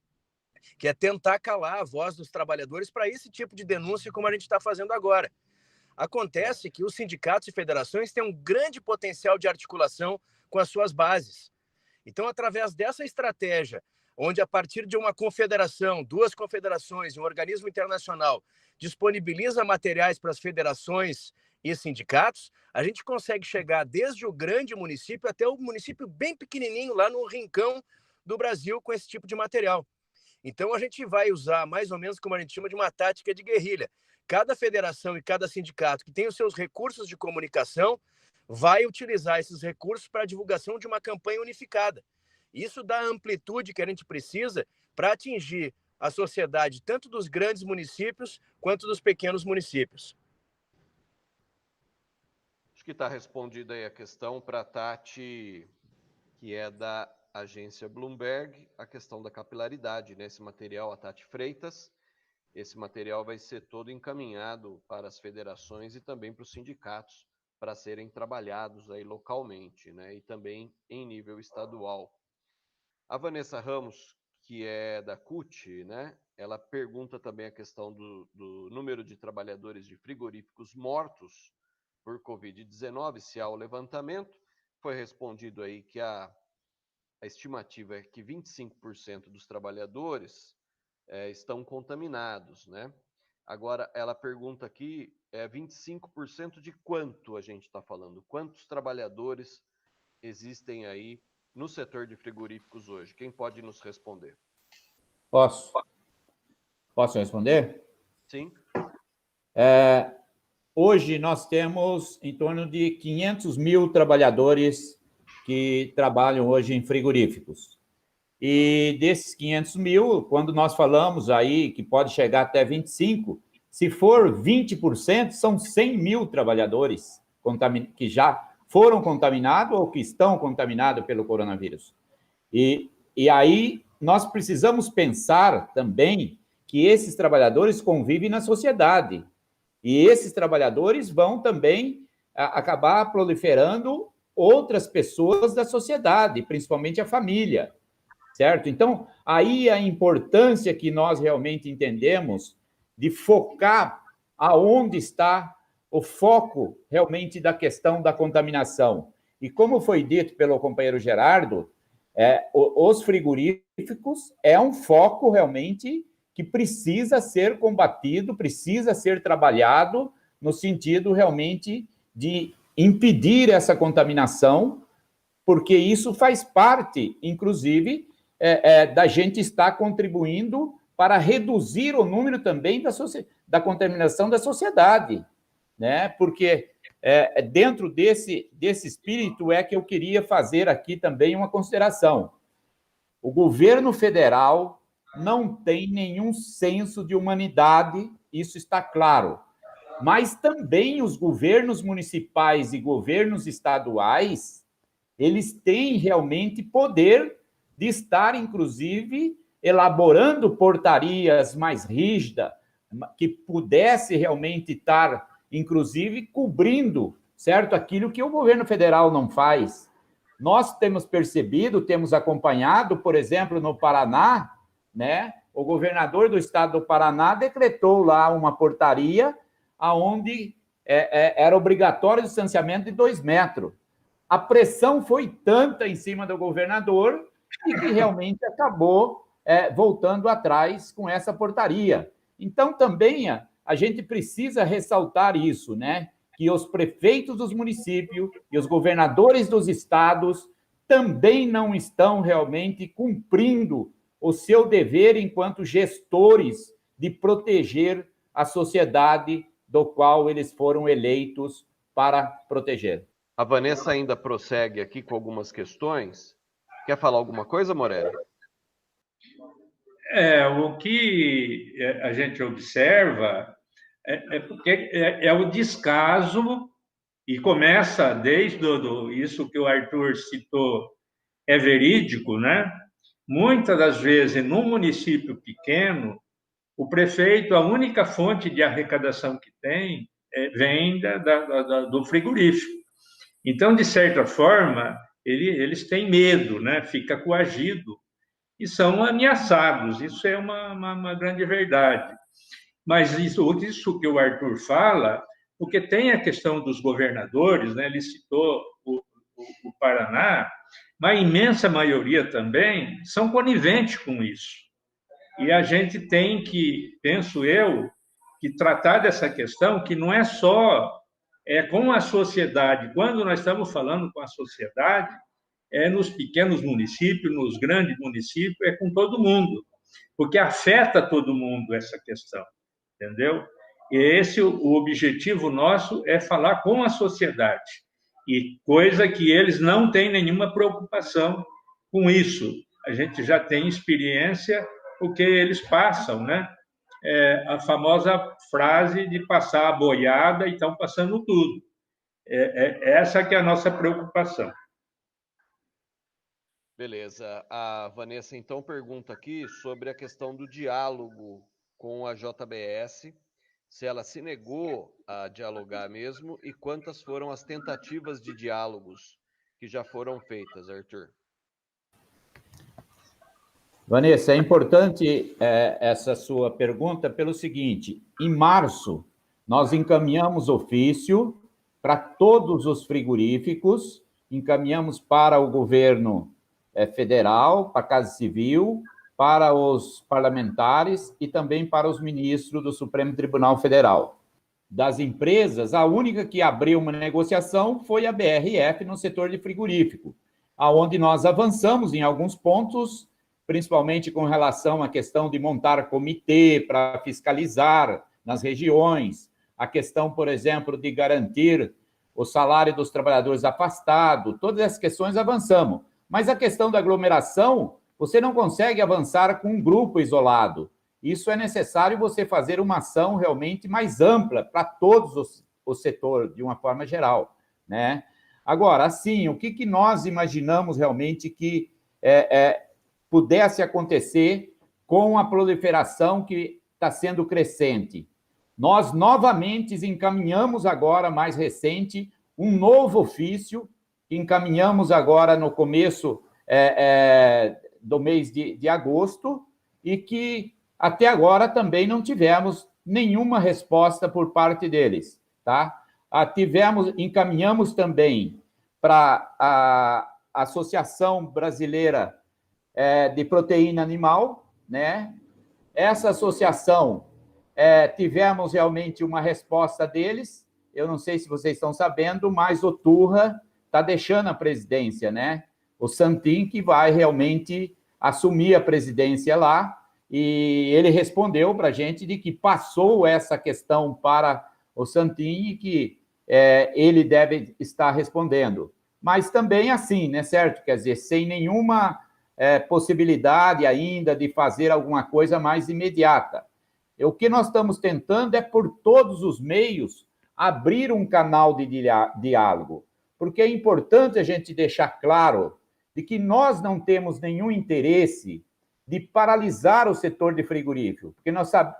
que é tentar calar a voz dos trabalhadores para esse tipo de denúncia como a gente está fazendo agora. Acontece que os sindicatos e federações têm um grande potencial de articulação com as suas bases. Então, através dessa estratégia, onde a partir de uma confederação, 2 confederações e um organismo internacional disponibiliza materiais para as federações e sindicatos, a gente consegue chegar desde o grande município até o município bem pequenininho, lá no rincão do Brasil, com esse tipo de material. Então, a gente vai usar mais ou menos como a gente chama de uma tática de guerrilha. Cada federação e cada sindicato que tem os seus recursos de comunicação vai utilizar esses recursos para a divulgação de uma campanha unificada. Isso dá a amplitude que a gente precisa para atingir a sociedade tanto dos grandes municípios quanto dos pequenos municípios. Acho que está respondida aí a questão para a Tati, que é da agência Bloomberg, a questão da capilaridade, né? Esse material, a Tati Freitas, esse material vai ser todo encaminhado para as federações e também para os sindicatos, para serem trabalhados aí localmente, né? E também em nível estadual. A Vanessa Ramos, que é da CUT, né? Ela pergunta também a questão do número de trabalhadores de frigoríficos mortos por Covid-19, se há o levantamento. Foi respondido aí que a estimativa é que 25% dos trabalhadores estão contaminados, né? Agora, ela pergunta aqui, 25% de quanto a gente está falando? Quantos trabalhadores existem aí no setor de frigoríficos hoje? Quem pode nos responder? Posso responder? Sim. Hoje nós temos em torno de 500 mil trabalhadores que trabalham hoje em frigoríficos. E desses 500 mil, quando nós falamos aí que pode chegar até 25, se for 20%, são 100 mil trabalhadores que já foram contaminados ou que estão contaminados pelo coronavírus. E aí nós precisamos pensar também que esses trabalhadores convivem na sociedade. E esses trabalhadores vão também acabar proliferando outras pessoas da sociedade, principalmente a família, certo? Então, aí a importância que nós realmente entendemos de focar aonde está o foco realmente da questão da contaminação. E como foi dito pelo companheiro Gerardo, os frigoríficos é um foco realmente que precisa ser combatido, precisa ser trabalhado no sentido realmente de impedir essa contaminação, porque isso faz parte, inclusive, da gente estar contribuindo para reduzir o número também da contaminação da sociedade, né? Porque dentro desse espírito é que eu queria fazer aqui também uma consideração. O governo federal não tem nenhum senso de humanidade, isso está claro. Mas também os governos municipais e governos estaduais, eles têm realmente poder de estar, inclusive, elaborando portarias mais rígidas, que pudesse realmente estar, inclusive, cobrindo, certo, aquilo que o governo federal não faz. Nós temos percebido, temos acompanhado, por exemplo, no Paraná, né? O governador do estado do Paraná decretou lá uma portaria onde era obrigatório o distanciamento de 2 metros. A pressão foi tanta em cima do governador e que realmente acabou voltando atrás com essa portaria. Então, também a gente precisa ressaltar isso, né? Que os prefeitos dos municípios e os governadores dos estados também não estão realmente cumprindo o seu dever enquanto gestores de proteger a sociedade do qual eles foram eleitos para proteger. A Vanessa ainda prossegue aqui com algumas questões. Quer falar alguma coisa, Morelli? O que a gente observa porque é o descaso, e começa desde isso que o Arthur citou, é verídico, né? Muitas das vezes, num município pequeno, o prefeito, a única fonte de arrecadação que tem vem do frigorífico. Então, de certa forma, eles têm medo, né? Fica coagido e são ameaçados. Isso é uma grande verdade. Mas isso que o Arthur fala, porque tem a questão dos governadores, né? Ele citou o Paraná, mas a imensa maioria também são coniventes com isso. E a gente tem que, penso eu, que tratar dessa questão que não é só com a sociedade. Quando nós estamos falando com a sociedade, é nos pequenos municípios, nos grandes municípios, é com todo mundo, porque afeta todo mundo essa questão, entendeu? E esse o objetivo nosso é falar com a sociedade, e coisa que eles não têm nenhuma preocupação com isso. A gente já tem experiência, porque eles passam, né? A famosa frase de passar a boiada e estão passando tudo. Essa que é a nossa preocupação. Beleza. A Vanessa, então, pergunta aqui sobre a questão do diálogo com a JBS, se ela se negou a dialogar mesmo e quantas foram as tentativas de diálogos que já foram feitas, Arthur. Vanessa, é importante essa sua pergunta pelo seguinte: em março, nós encaminhamos ofício para todos os frigoríficos, encaminhamos para o governo federal, para a Casa Civil, para os parlamentares e também para os ministros do Supremo Tribunal Federal. Das empresas, a única que abriu uma negociação foi a BRF no setor de frigorífico, aonde nós avançamos em alguns pontos, principalmente com relação à questão de montar comitê para fiscalizar nas regiões, a questão, por exemplo, de garantir o salário dos trabalhadores afastados, todas essas questões avançamos. Mas a questão da aglomeração, você não consegue avançar com um grupo isolado. Isso é necessário você fazer uma ação realmente mais ampla para todos o setor, de uma forma geral, né? Agora, assim, o que nós imaginamos realmente que pudesse acontecer com a proliferação que está sendo crescente? Nós novamente encaminhamos agora, mais recente, um novo ofício, que encaminhamos agora no começo do mês de agosto, e que até agora também não tivemos nenhuma resposta por parte deles, tá? Encaminhamos também para a Associação Brasileira de Proteína Animal, né? Essa associação, tivemos realmente uma resposta deles. Eu não sei se vocês estão sabendo, mas o Turra está deixando a presidência, né? O Santin que vai realmente assumir a presidência lá, e ele respondeu para a gente de que passou essa questão para o Santin e que ele deve estar respondendo. Mas também assim, né, certo? Quer dizer, sem nenhuma possibilidade ainda de fazer alguma coisa mais imediata. O que nós estamos tentando é, por todos os meios, abrir um canal de diálogo, porque é importante a gente deixar claro de que nós não temos nenhum interesse de paralisar o setor de frigorífico, porque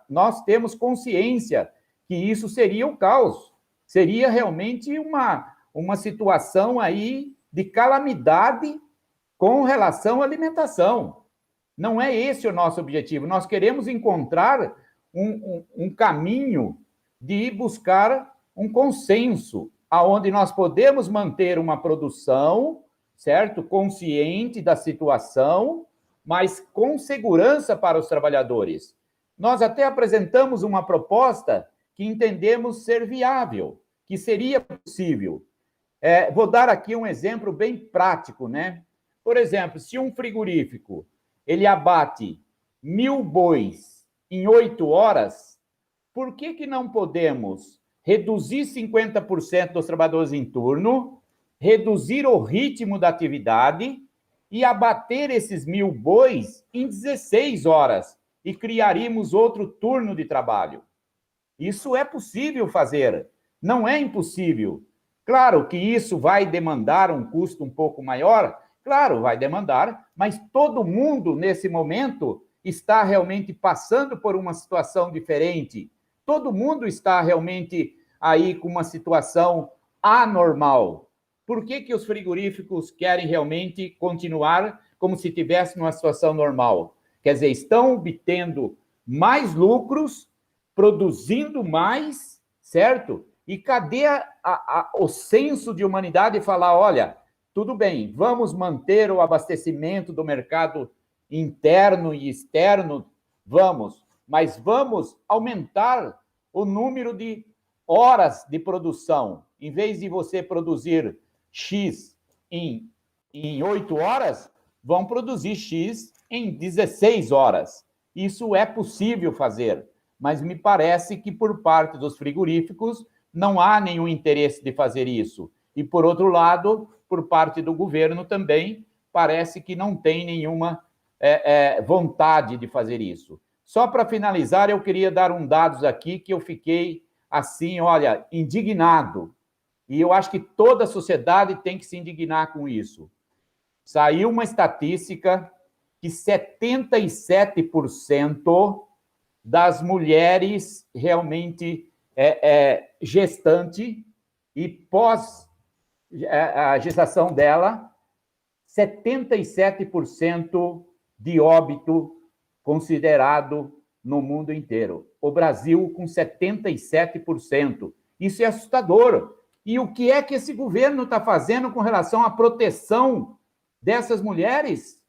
nós temos consciência que isso seria o caos, seria realmente uma situação aí de calamidade com relação à alimentação. Não é esse o nosso objetivo. Nós queremos encontrar um caminho de buscar um consenso, aonde nós podemos manter uma produção, certo? Consciente da situação, mas com segurança para os trabalhadores. Nós até apresentamos uma proposta que entendemos ser viável, que seria possível. Vou dar aqui um exemplo bem prático, né? Por exemplo, se um frigorífico ele abate 1.000 bois em 8 horas, por que não podemos reduzir 50% dos trabalhadores em turno, reduzir o ritmo da atividade e abater esses 1.000 bois em 16 horas e criaríamos outro turno de trabalho. Isso é possível fazer, não é impossível. Claro que isso vai demandar um custo um pouco maior, claro, vai demandar, mas todo mundo, nesse momento, está realmente passando por uma situação diferente. Todo mundo está realmente aí com uma situação anormal. Por que os frigoríficos querem realmente continuar como se estivesse numa situação normal? Quer dizer, estão obtendo mais lucros, produzindo mais, certo? E cadê o senso de humanidade de falar, olha, tudo bem, vamos manter o abastecimento do mercado interno e externo, vamos, mas vamos aumentar o número de horas de produção. Em vez de você produzir X em 8 horas, vão produzir X em 16 horas. Isso é possível fazer, mas me parece que por parte dos frigoríficos não há nenhum interesse de fazer isso. E, por outro lado, por parte do governo também, parece que não tem nenhuma vontade de fazer isso. Só para finalizar, eu queria dar dados aqui que eu fiquei, assim, olha, indignado. E eu acho que toda a sociedade tem que se indignar com isso. Saiu uma estatística que 77% das mulheres realmente gestante e pós a gestação dela, 77% de óbito considerado no mundo inteiro. O Brasil com 77%. Isso é assustador. E o que é que esse governo está fazendo com relação à proteção dessas mulheres?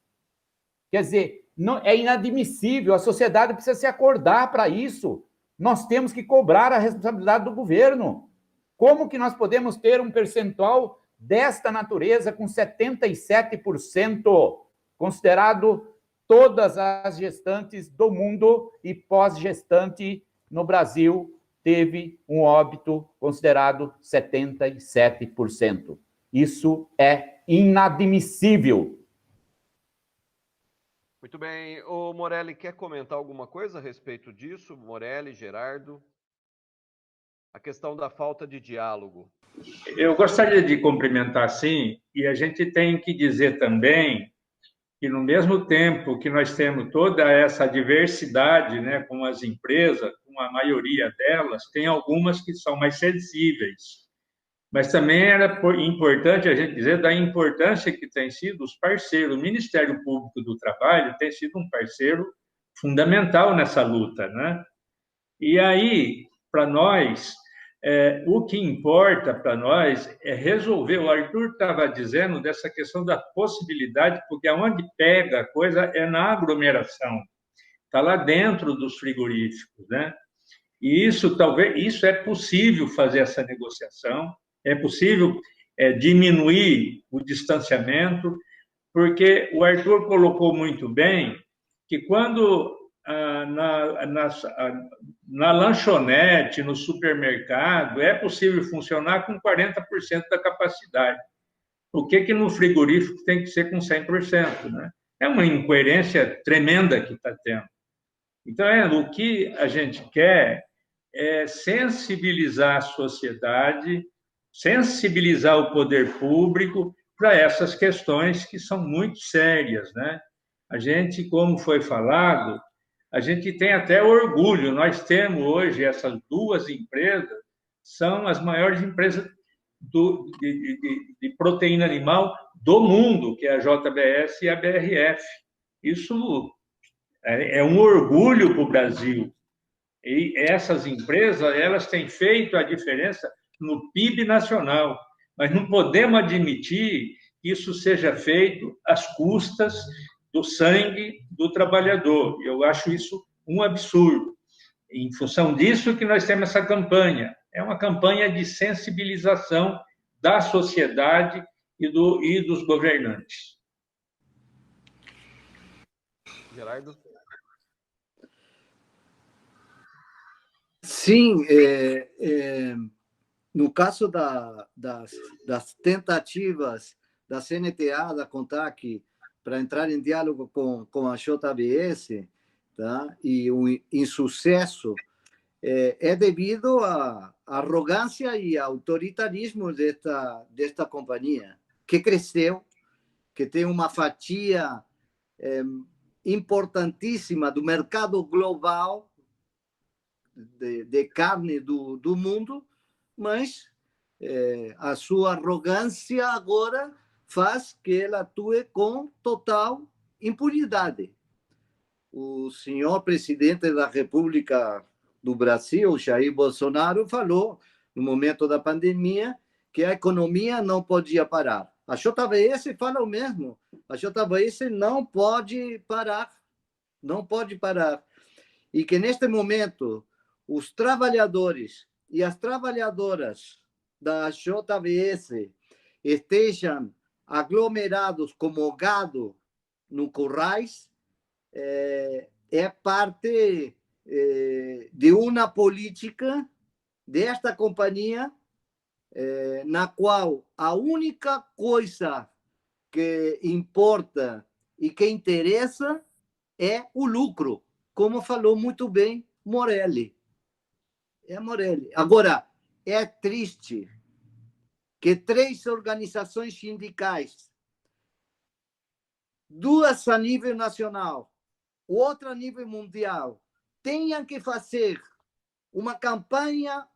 Quer dizer, não, é inadmissível, a sociedade precisa se acordar para isso. Nós temos que cobrar a responsabilidade do governo. Como que nós podemos ter um percentual desta natureza com 77% considerado todas as gestantes do mundo e pós-gestante no Brasil teve um óbito considerado 77%. Isso é inadmissível. Muito bem. O Morelli quer comentar alguma coisa a respeito disso? Morelli, Gerardo? A questão da falta de diálogo. Eu gostaria de cumprimentar, sim, e a gente tem que dizer também que, no mesmo tempo que nós temos toda essa diversidade, né, com as empresas, com a maioria delas, tem algumas que são mais sensíveis. Mas também era importante a gente dizer da importância que tem sido os parceiros. O Ministério Público do Trabalho tem sido um parceiro fundamental nessa luta, né? E aí, para nós, o que importa para nós é resolver. O Arthur estava dizendo dessa questão da possibilidade, porque aonde pega a coisa é na aglomeração, está lá dentro dos frigoríficos, né? E isso é possível fazer essa negociação, é possível diminuir o distanciamento, porque o Arthur colocou muito bem que quando na lanchonete, no supermercado, é possível funcionar com 40% da capacidade. O que no frigorífico tem que ser com 100%, né? É uma incoerência tremenda que está tendo. Então, o que a gente quer é sensibilizar a sociedade, sensibilizar o poder público para essas questões que são muito sérias, né? A gente, como foi falado, a gente tem até orgulho. Nós temos hoje essas duas empresas, são as maiores empresas de proteína animal do mundo, que é a JBS e a BRF. Isso é um orgulho para o Brasil. E essas empresas, elas têm feito a diferença no PIB nacional. Mas não podemos admitir que isso seja feito às custas do sangue do trabalhador. Eu acho isso um absurdo. Em função disso que nós temos essa campanha. É uma campanha de sensibilização da sociedade e dos governantes. Gerardo? Sim, no caso das tentativas da CNTA, da CONTAC, para entrar em diálogo com a JBS, tá? E o insucesso é devido à arrogância e autoritarismo desta companhia, que cresceu, que tem uma fatia importantíssima do mercado global de carne do mundo, mas a sua arrogância agora faz que ela atue com total impunidade. O senhor presidente da República do Brasil, Jair Bolsonaro, falou, no momento da pandemia, que a economia não podia parar. A JBS fala o mesmo. A JBS não pode parar. Não pode parar. E que, neste momento, os trabalhadores e as trabalhadoras da JBS estejam aglomerados como gado no currais, é parte de uma política desta companhia na qual a única coisa que importa e que interessa é o lucro, como falou muito bem Morelli. É Morelli. Agora, é triste que 3 organizações sindicais, 2 a nível nacional, outra a nível mundial, tenham que fazer uma campanha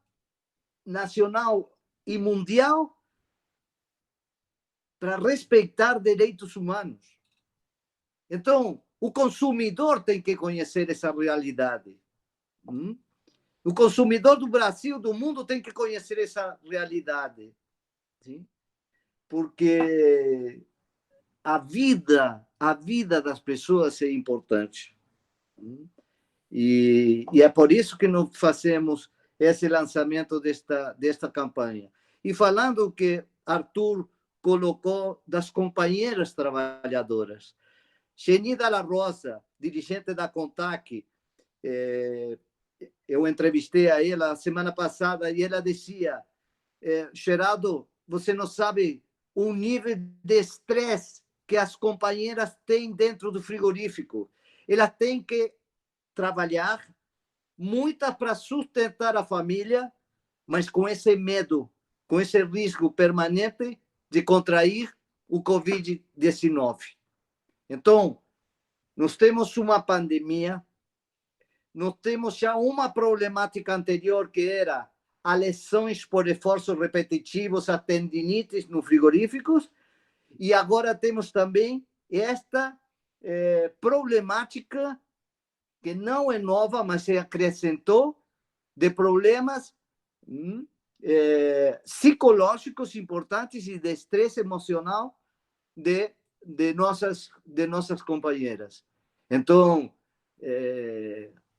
nacional e mundial para respeitar direitos humanos. Então, o consumidor tem que conhecer essa realidade. O consumidor do Brasil, do mundo, tem que conhecer essa realidade. Sim? Porque a vida das pessoas é importante. E é por isso que nós fazemos esse lançamento desta campanha. E falando que Arthur colocou das companheiras trabalhadoras, Geni Dalla Rosa, dirigente da CONTAC, eu entrevistei a ela semana passada e ela dizia, Geraldo, você não sabe o nível de estresse que as companheiras têm dentro do frigorífico. Elas têm que trabalhar, muitas para sustentar a família, mas com esse medo, com esse risco permanente de contrair o Covid-19. Então, nós temos uma pandemia, nós temos já uma problemática anterior que era as lesões por esforços repetitivos, as tendinites nos frigoríficos, e agora temos também esta problemática que não é nova, mas se acrescentou, de problemas psicológicos importantes e de estresse emocional de nossas companheiras. Então,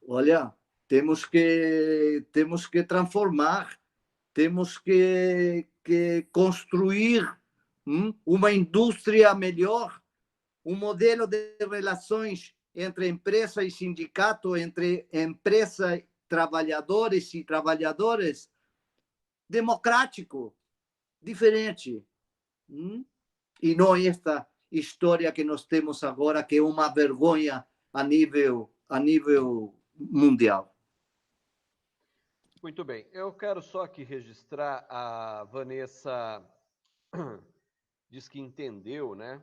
olha, temos que transformar, temos que construir uma indústria melhor, um modelo de relações entre empresa e sindicato, entre empresa, trabalhadores e trabalhadoras, democrático, diferente. E não esta história que nós temos agora, que é uma vergonha a nível mundial. Muito bem. Eu quero só aqui registrar, a Vanessa diz que entendeu, né?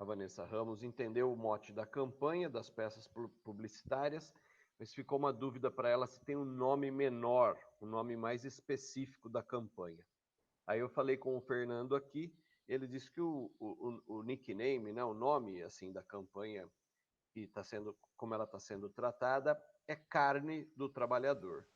A Vanessa Ramos entendeu o mote da campanha, das peças publicitárias, mas ficou uma dúvida para ela se tem um nome menor, um nome mais específico da campanha. Aí eu falei com o Fernando aqui, ele disse que o nickname, né, o nome assim da campanha, que tá sendo, como ela está sendo tratada, é Carne do Trabalhador.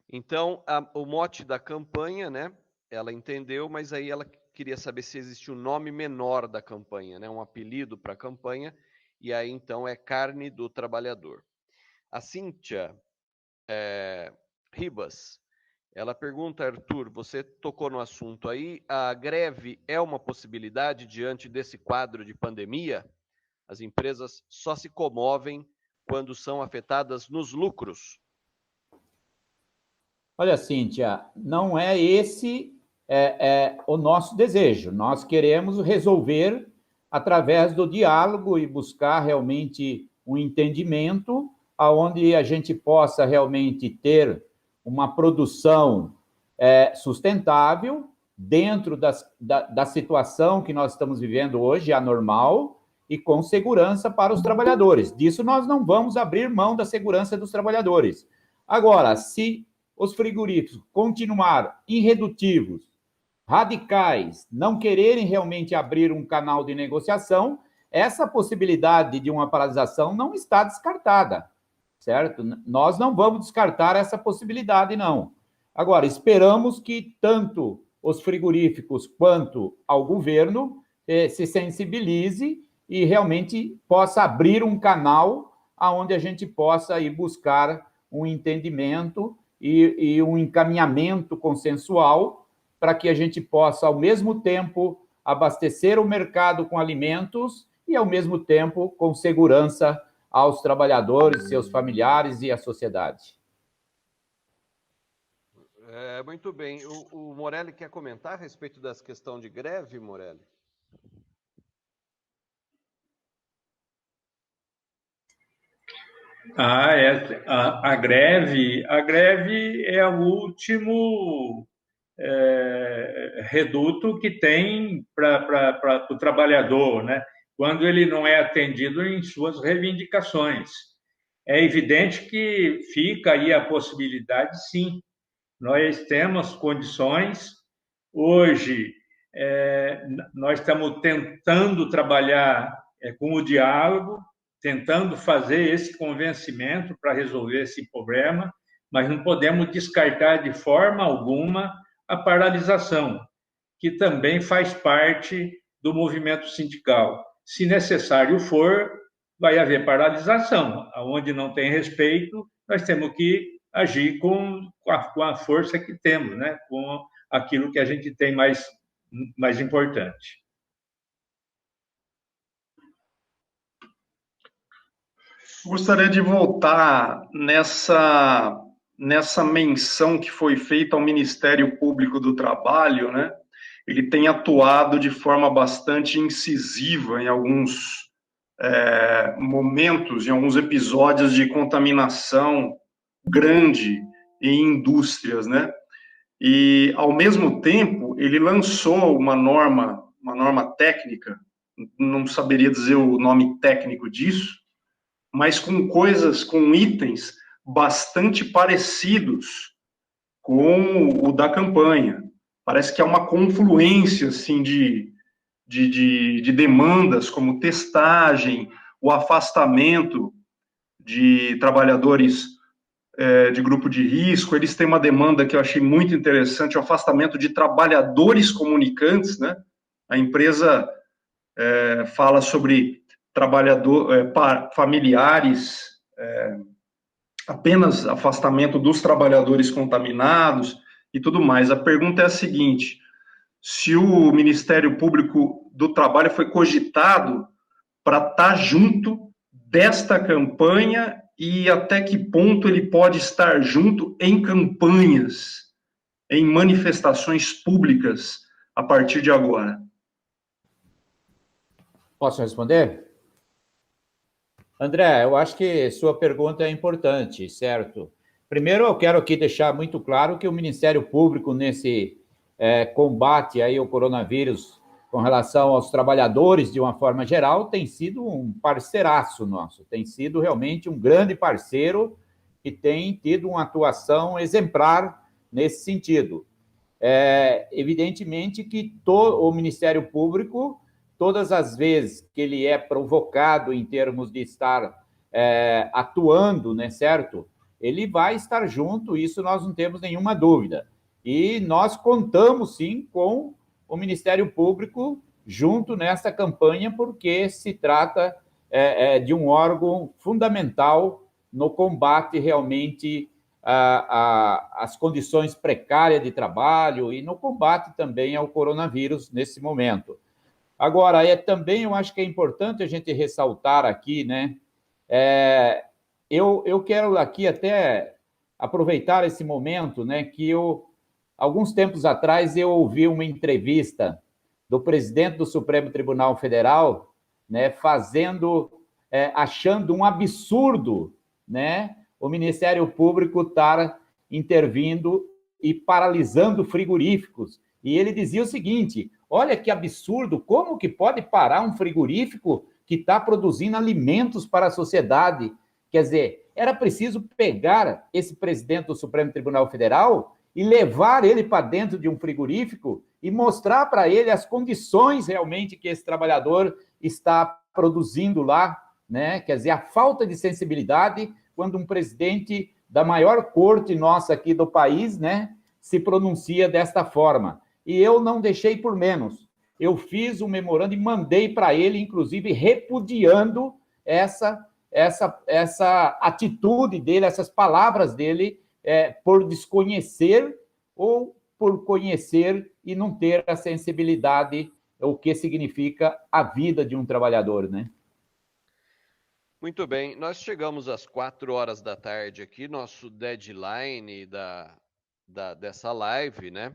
Então, o mote da campanha, né, ela entendeu, mas aí ela queria saber se existe um nome menor da campanha, né, um apelido para a campanha, e aí então é Carne do Trabalhador. A Cíntia Ribas, ela pergunta, Arthur, você tocou no assunto aí, a greve é uma possibilidade diante desse quadro de pandemia? As empresas só se comovem quando são afetadas nos lucros. Olha, Cíntia, não é esse o nosso desejo. Nós queremos resolver através do diálogo e buscar realmente um entendimento aonde a gente possa realmente ter uma produção sustentável dentro da situação que nós estamos vivendo hoje, anormal, e com segurança para os trabalhadores. Disso nós não vamos abrir mão da segurança dos trabalhadores. Agora, se os frigoríficos continuar irredutivos, radicais, não quererem realmente abrir um canal de negociação, essa possibilidade de uma paralisação não está descartada, certo? Nós não vamos descartar essa possibilidade, não. Agora, esperamos que tanto os frigoríficos quanto ao governo se sensibilize e realmente possa abrir um canal onde a gente possa ir buscar um entendimento e um encaminhamento consensual para que a gente possa, ao mesmo tempo, abastecer o mercado com alimentos e, ao mesmo tempo, com segurança aos trabalhadores, seus familiares e à sociedade. Muito bem. O Morelli quer comentar a respeito dessa questão de greve, Morelli? A greve é o último reduto que tem para o trabalhador, né? Quando ele não é atendido em suas reivindicações. É evidente que fica aí a possibilidade, sim. Nós temos condições. Hoje, nós estamos tentando trabalhar com o diálogo, tentando fazer esse convencimento para resolver esse problema, mas não podemos descartar de forma alguma a paralisação, que também faz parte do movimento sindical. Se necessário for, vai haver paralisação. Onde não tem respeito, nós temos que agir com a força que temos, né? Com aquilo que a gente tem mais importante. Gostaria de voltar nessa menção que foi feita ao Ministério Público do Trabalho, né? Ele tem atuado de forma bastante incisiva em alguns momentos, em alguns episódios de contaminação grande em indústrias, né? E, ao mesmo tempo, ele lançou uma norma técnica, não saberia dizer o nome técnico disso, mas com itens bastante parecidos com o da campanha. Parece que há uma confluência assim, de demandas, como testagem, o afastamento de trabalhadores de grupo de risco. Eles têm uma demanda que eu achei muito interessante, o afastamento de trabalhadores comunicantes, né? A empresa fala sobre familiares, apenas afastamento dos trabalhadores contaminados e tudo mais. A pergunta é a seguinte: se o Ministério Público do Trabalho foi cogitado para estar junto desta campanha e até que ponto ele pode estar junto em campanhas, em manifestações públicas a partir de agora? Posso responder? André, eu acho que sua pergunta é importante, certo? Primeiro, eu quero aqui deixar muito claro que o Ministério Público, nesse combate aí ao coronavírus, com relação aos trabalhadores, de uma forma geral, tem sido um parceiraço nosso, tem sido realmente um grande parceiro que tem tido uma atuação exemplar nesse sentido. Evidentemente que o Ministério Público, todas as vezes que ele é provocado em termos de estar atuando, né, certo? Ele vai estar junto, isso nós não temos nenhuma dúvida. E nós contamos, sim, com o Ministério Público junto nessa campanha, porque se trata de um órgão fundamental no combate realmente às condições precárias de trabalho e no combate também ao coronavírus nesse momento. Agora, também eu acho que é importante a gente ressaltar aqui, né? Eu quero aqui até aproveitar esse momento, né? Que alguns tempos atrás, eu ouvi uma entrevista do presidente do Supremo Tribunal Federal, né, achando um absurdo, né, o Ministério Público estar intervindo e paralisando frigoríficos. E ele dizia o seguinte: olha que absurdo, como que pode parar um frigorífico que está produzindo alimentos para a sociedade? Quer dizer, era preciso pegar esse presidente do Supremo Tribunal Federal e levar ele para dentro de um frigorífico e mostrar para ele as condições realmente que esse trabalhador está produzindo lá, né? Quer dizer, a falta de sensibilidade quando um presidente da maior corte nossa aqui do país, né, se pronuncia desta forma. E eu não deixei por menos. Eu fiz um memorando e mandei para ele, inclusive, repudiando essa atitude dele, essas palavras dele, por desconhecer ou por conhecer e não ter a sensibilidade, o que significa a vida de um trabalhador, né? Muito bem, nós chegamos às 4 horas da tarde aqui, nosso deadline dessa live, né?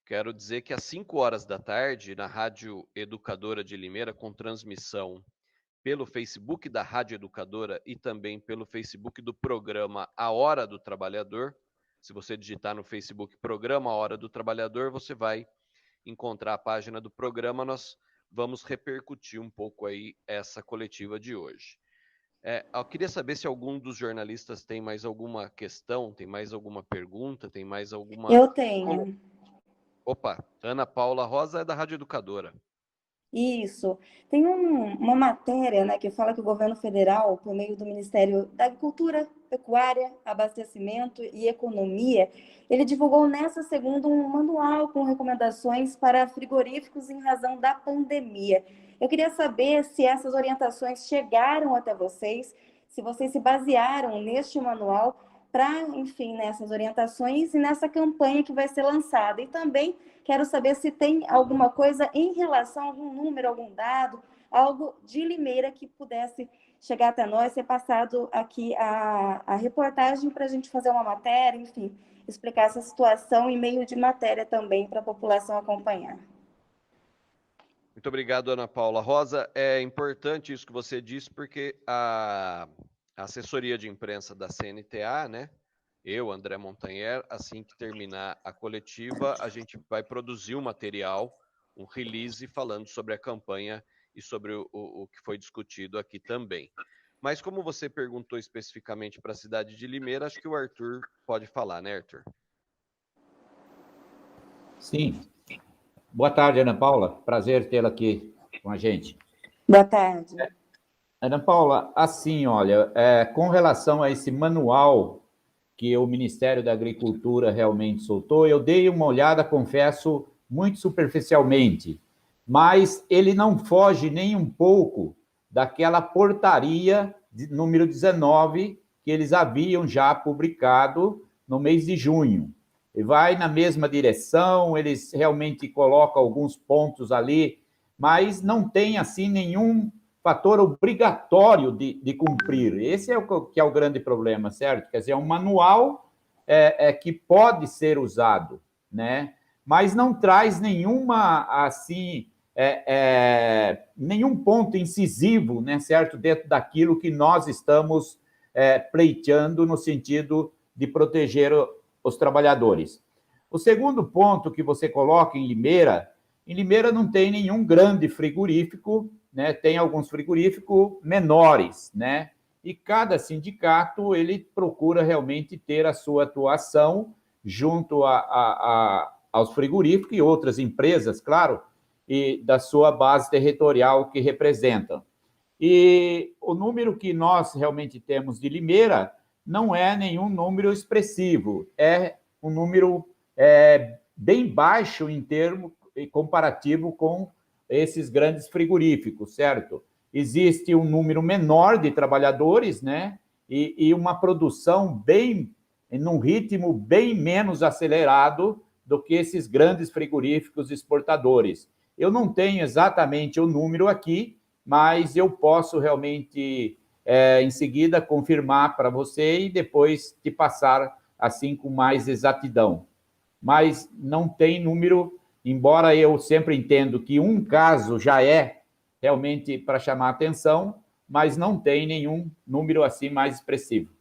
Quero dizer que às 5 horas da tarde, na Rádio Educadora de Limeira, com transmissão pelo Facebook da Rádio Educadora e também pelo Facebook do programa A Hora do Trabalhador. Se você digitar no Facebook Programa A Hora do Trabalhador, você vai encontrar a página do programa. Nós vamos repercutir um pouco aí essa coletiva de hoje. Eu queria saber se algum dos jornalistas tem mais alguma questão, tem mais alguma pergunta, tem mais alguma... Eu tenho. Opa, Ana Paula Rosa é da Rádio Educadora. Isso. Tem uma matéria, né, que fala que o governo federal, por meio do Ministério da Agricultura, Pecuária, Abastecimento e Economia, ele divulgou nessa segunda um manual com recomendações para frigoríficos em razão da pandemia. Eu queria saber se essas orientações chegaram até vocês, se vocês se basearam neste manual para, enfim, nessas orientações e nessa campanha que vai ser lançada. E também quero saber se tem alguma coisa em relação a algum número, algum dado, algo de Limeira que pudesse chegar até nós, ser passado aqui a reportagem para a gente fazer uma matéria, enfim, explicar essa situação em meio de matéria também para a população acompanhar. Muito obrigado, Ana Paula Rosa. É importante isso que você disse, porque a assessoria de imprensa da CNTA, né? Eu, André Montanher, assim que terminar a coletiva, a gente vai produzir um material, um release falando sobre a campanha e sobre o que foi discutido aqui também. Mas como você perguntou especificamente para a cidade de Limeira, acho que o Arthur pode falar, né, Arthur? Sim. Boa tarde, Ana Paula. Prazer tê-la aqui com a gente. Boa tarde. Ana Paula, assim, olha, com relação a esse manual que o Ministério da Agricultura realmente soltou, eu dei uma olhada, confesso, muito superficialmente, mas ele não foge nem um pouco daquela portaria número 19 que eles haviam já publicado no mês de junho. E vai na mesma direção, eles realmente colocam alguns pontos ali, mas não tem, assim, nenhum fator obrigatório de cumprir. Esse é o grande problema, certo? Quer dizer, é um manual que pode ser usado, né? Mas não traz nenhuma, assim, nenhum ponto incisivo, né, certo? Dentro daquilo que nós estamos pleiteando no sentido de proteger os trabalhadores. O segundo ponto que você coloca em Limeira não tem nenhum grande frigorífico, né? Tem alguns frigoríficos menores, né? E cada sindicato, ele procura realmente ter a sua atuação junto aos frigoríficos e outras empresas, claro, e da sua base territorial que representam. E o número que nós realmente temos de Limeira não é nenhum número expressivo, é um número bem baixo em termo comparativo com esses grandes frigoríficos, certo? Existe um número menor de trabalhadores, né? E uma produção num ritmo bem menos acelerado do que esses grandes frigoríficos exportadores. Eu não tenho exatamente o número aqui, mas eu posso realmente, em seguida, confirmar para você e depois te passar assim com mais exatidão. Mas não tem número embora eu sempre entendo que um caso já é realmente para chamar atenção, mas não tem nenhum número assim mais expressivo.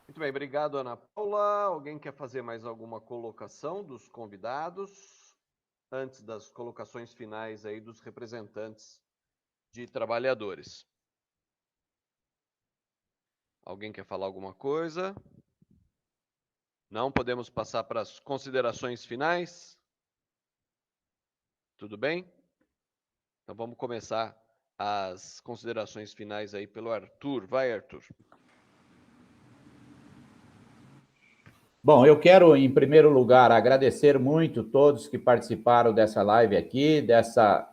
Muito bem, obrigado, Ana Paula. Alguém quer fazer mais alguma colocação dos convidados antes das colocações finais aí dos representantes de trabalhadores? Alguém quer falar alguma coisa? Não? Podemos passar para as considerações finais? Tudo bem? Então vamos começar as considerações finais aí pelo Arthur. Vai, Arthur. Bom, eu quero, em primeiro lugar, agradecer muito todos que participaram dessa live aqui,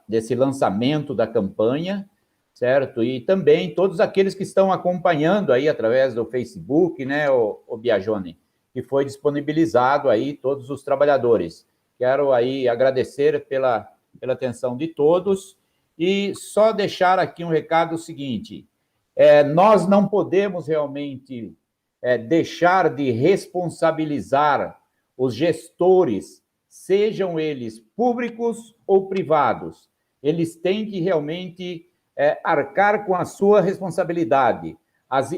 desse lançamento da campanha, certo? E também todos aqueles que estão acompanhando aí através do Facebook, né, o Biagione, que foi disponibilizado aí todos os trabalhadores. Quero aí agradecer pela atenção de todos e só deixar aqui um recado seguinte, nós não podemos realmente deixar de responsabilizar os gestores, sejam eles públicos ou privados. Eles têm que realmente arcar com a sua responsabilidade.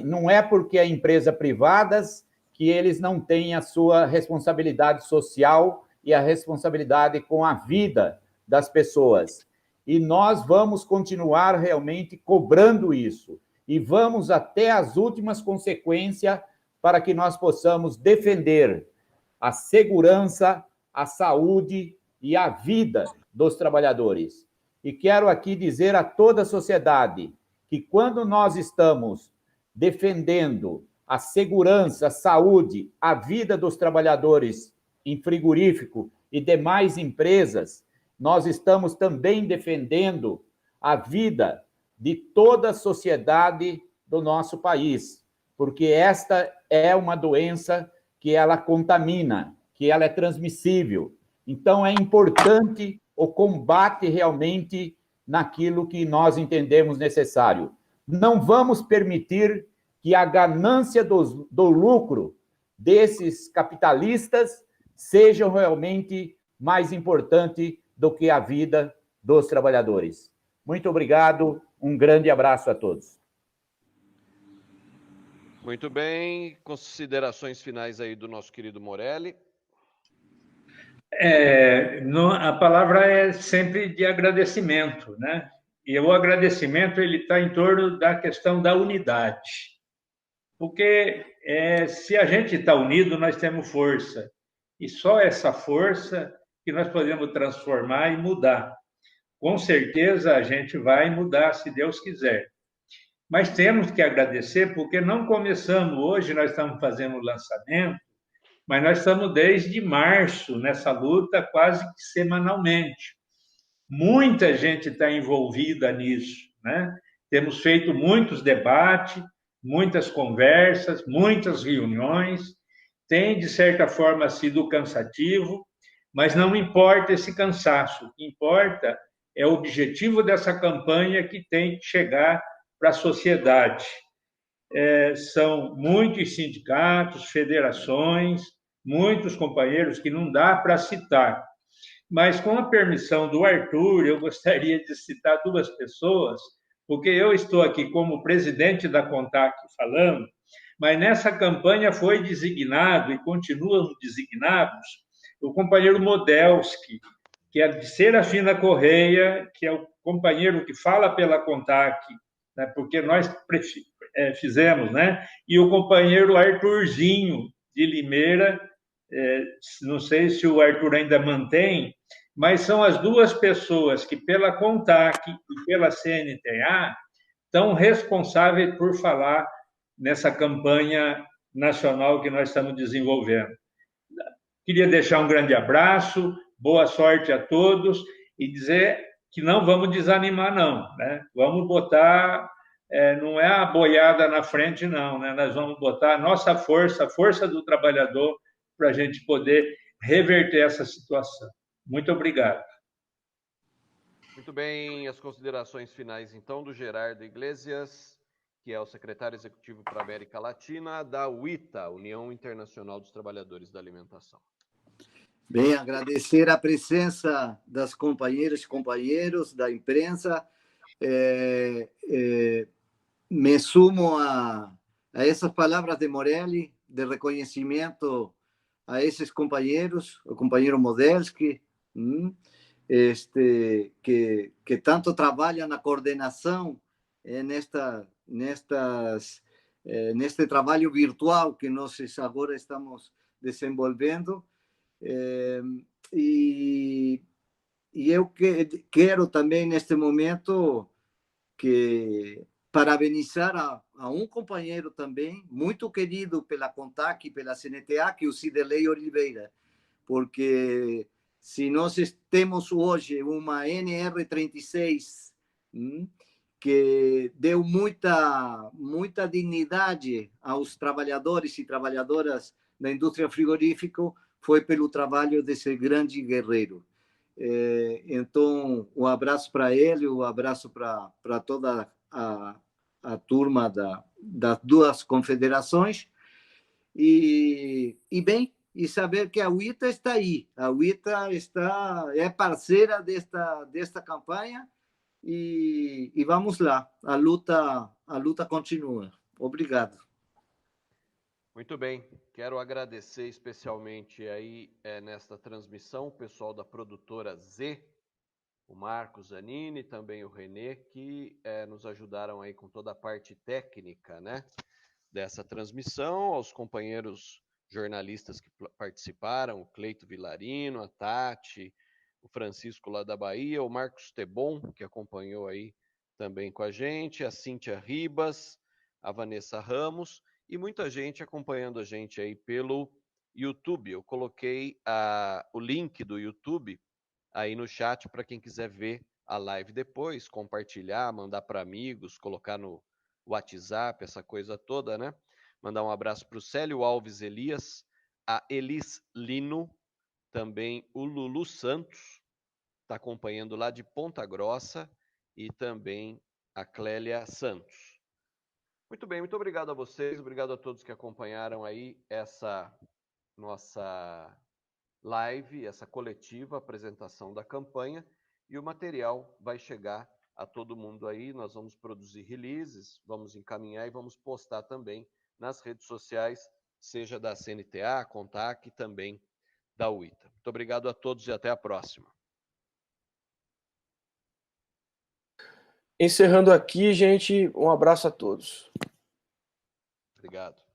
Não é porque é empresa privadas que eles não têm a sua responsabilidade social e a responsabilidade com a vida das pessoas. E nós vamos continuar realmente cobrando isso. E vamos até as últimas consequências para que nós possamos defender a segurança, a saúde e a vida dos trabalhadores. E quero aqui dizer a toda a sociedade que quando nós estamos defendendo a segurança, a saúde, a vida dos trabalhadores em frigorífico e demais empresas, nós estamos também defendendo a vida de toda a sociedade do nosso país, porque esta é uma doença que ela contamina, que ela é transmissível. Então, é importante o combate realmente naquilo que nós entendemos necessário. Não vamos permitir que a ganância do lucro desses capitalistas seja realmente mais importante do que a vida dos trabalhadores. Muito obrigado, um grande abraço a todos. Muito bem, considerações finais aí do nosso querido Morelli. A palavra é sempre de agradecimento, né? E o agradecimento ele está em torno da questão da unidade, porque se a gente está unido, nós temos força, e só essa força que nós podemos transformar e mudar. Com certeza a gente vai mudar, se Deus quiser. Mas temos que agradecer, porque não começamos hoje, nós estamos fazendo o lançamento, mas nós estamos desde março nessa luta quase que semanalmente. Muita gente está envolvida nisso, né? Temos feito muitos debates, muitas conversas, muitas reuniões. Tem, de certa forma, sido cansativo, mas não importa esse cansaço. O que importa é o objetivo dessa campanha que tem que chegar para a sociedade. São muitos sindicatos, federações, muitos companheiros que não dá para citar. Mas, com a permissão do Arthur, eu gostaria de citar duas pessoas, porque eu estou aqui como presidente da CONTAC falando, mas nessa campanha foi designado, e continuam designados, o companheiro Modelski, que é de Serafina Correia, que é o companheiro que fala pela CONTAC, né, porque nós fizemos, né? E o companheiro Arthurzinho, de Limeira, não sei se o Arthur ainda mantém, mas são as duas pessoas que, pela CONTAC e pela CNTA, estão responsáveis por falar nessa campanha nacional que nós estamos desenvolvendo. Queria deixar um grande abraço, boa sorte a todos e dizer que não vamos desanimar, não, né? Vamos botar, não é a boiada na frente, não, né? Nós vamos botar a nossa força, a força do trabalhador, para a gente poder reverter essa situação. Muito obrigado. Muito bem, as considerações finais, então, do Gerardo Iglesias, que é o secretário executivo para a América Latina da UITA, União Internacional dos Trabalhadores da Alimentação. Bem, agradecer a presença das companheiras e companheiros da imprensa. Me sumo a essas palavras de Morelli, de reconhecimento a esses companheiros, o companheiro Modelski, que tanto trabalham na coordenação neste trabalho virtual que nós agora estamos desenvolvendo. E eu quero também, neste momento, parabenizar a um companheiro também, muito querido pela CONTAC e pela CNTA, que é o Ciderley Oliveira, porque se nós temos hoje uma NR36 que deu muita dignidade aos trabalhadores e trabalhadoras da indústria frigorífica, foi pelo trabalho desse grande guerreiro. Então, um abraço para ele, um abraço para toda a turma das duas confederações. E saber que a UITA está aí. A UITA é parceira desta campanha e vamos lá. A luta continua. Obrigado. Muito bem, quero agradecer especialmente aí nesta transmissão o pessoal da produtora Z, o Marcos Zanini, também o Renê, que nos ajudaram aí com toda a parte técnica, né, dessa transmissão, aos companheiros jornalistas que participaram, o Cleito Vilarino, a Tati, o Francisco lá da Bahia, o Marcos Tebon, que acompanhou aí também com a gente, a Cíntia Ribas, a Vanessa Ramos, e muita gente acompanhando a gente aí pelo YouTube. Eu coloquei o link do YouTube aí no chat para quem quiser ver a live depois, compartilhar, mandar para amigos, colocar no WhatsApp, essa coisa toda, né? Mandar um abraço para o Célio Alves Elias, a Elis Lino, também o Lulu Santos, está acompanhando lá de Ponta Grossa, e também a Clélia Santos. Muito bem, muito obrigado a vocês, obrigado a todos que acompanharam aí essa nossa live, essa coletiva, apresentação da campanha, e o material vai chegar a todo mundo aí, nós vamos produzir releases, vamos encaminhar e vamos postar também nas redes sociais, seja da CNTA, CONTAC e também da UITA. Muito obrigado a todos e até a próxima. Encerrando aqui, gente, um abraço a todos. Obrigado.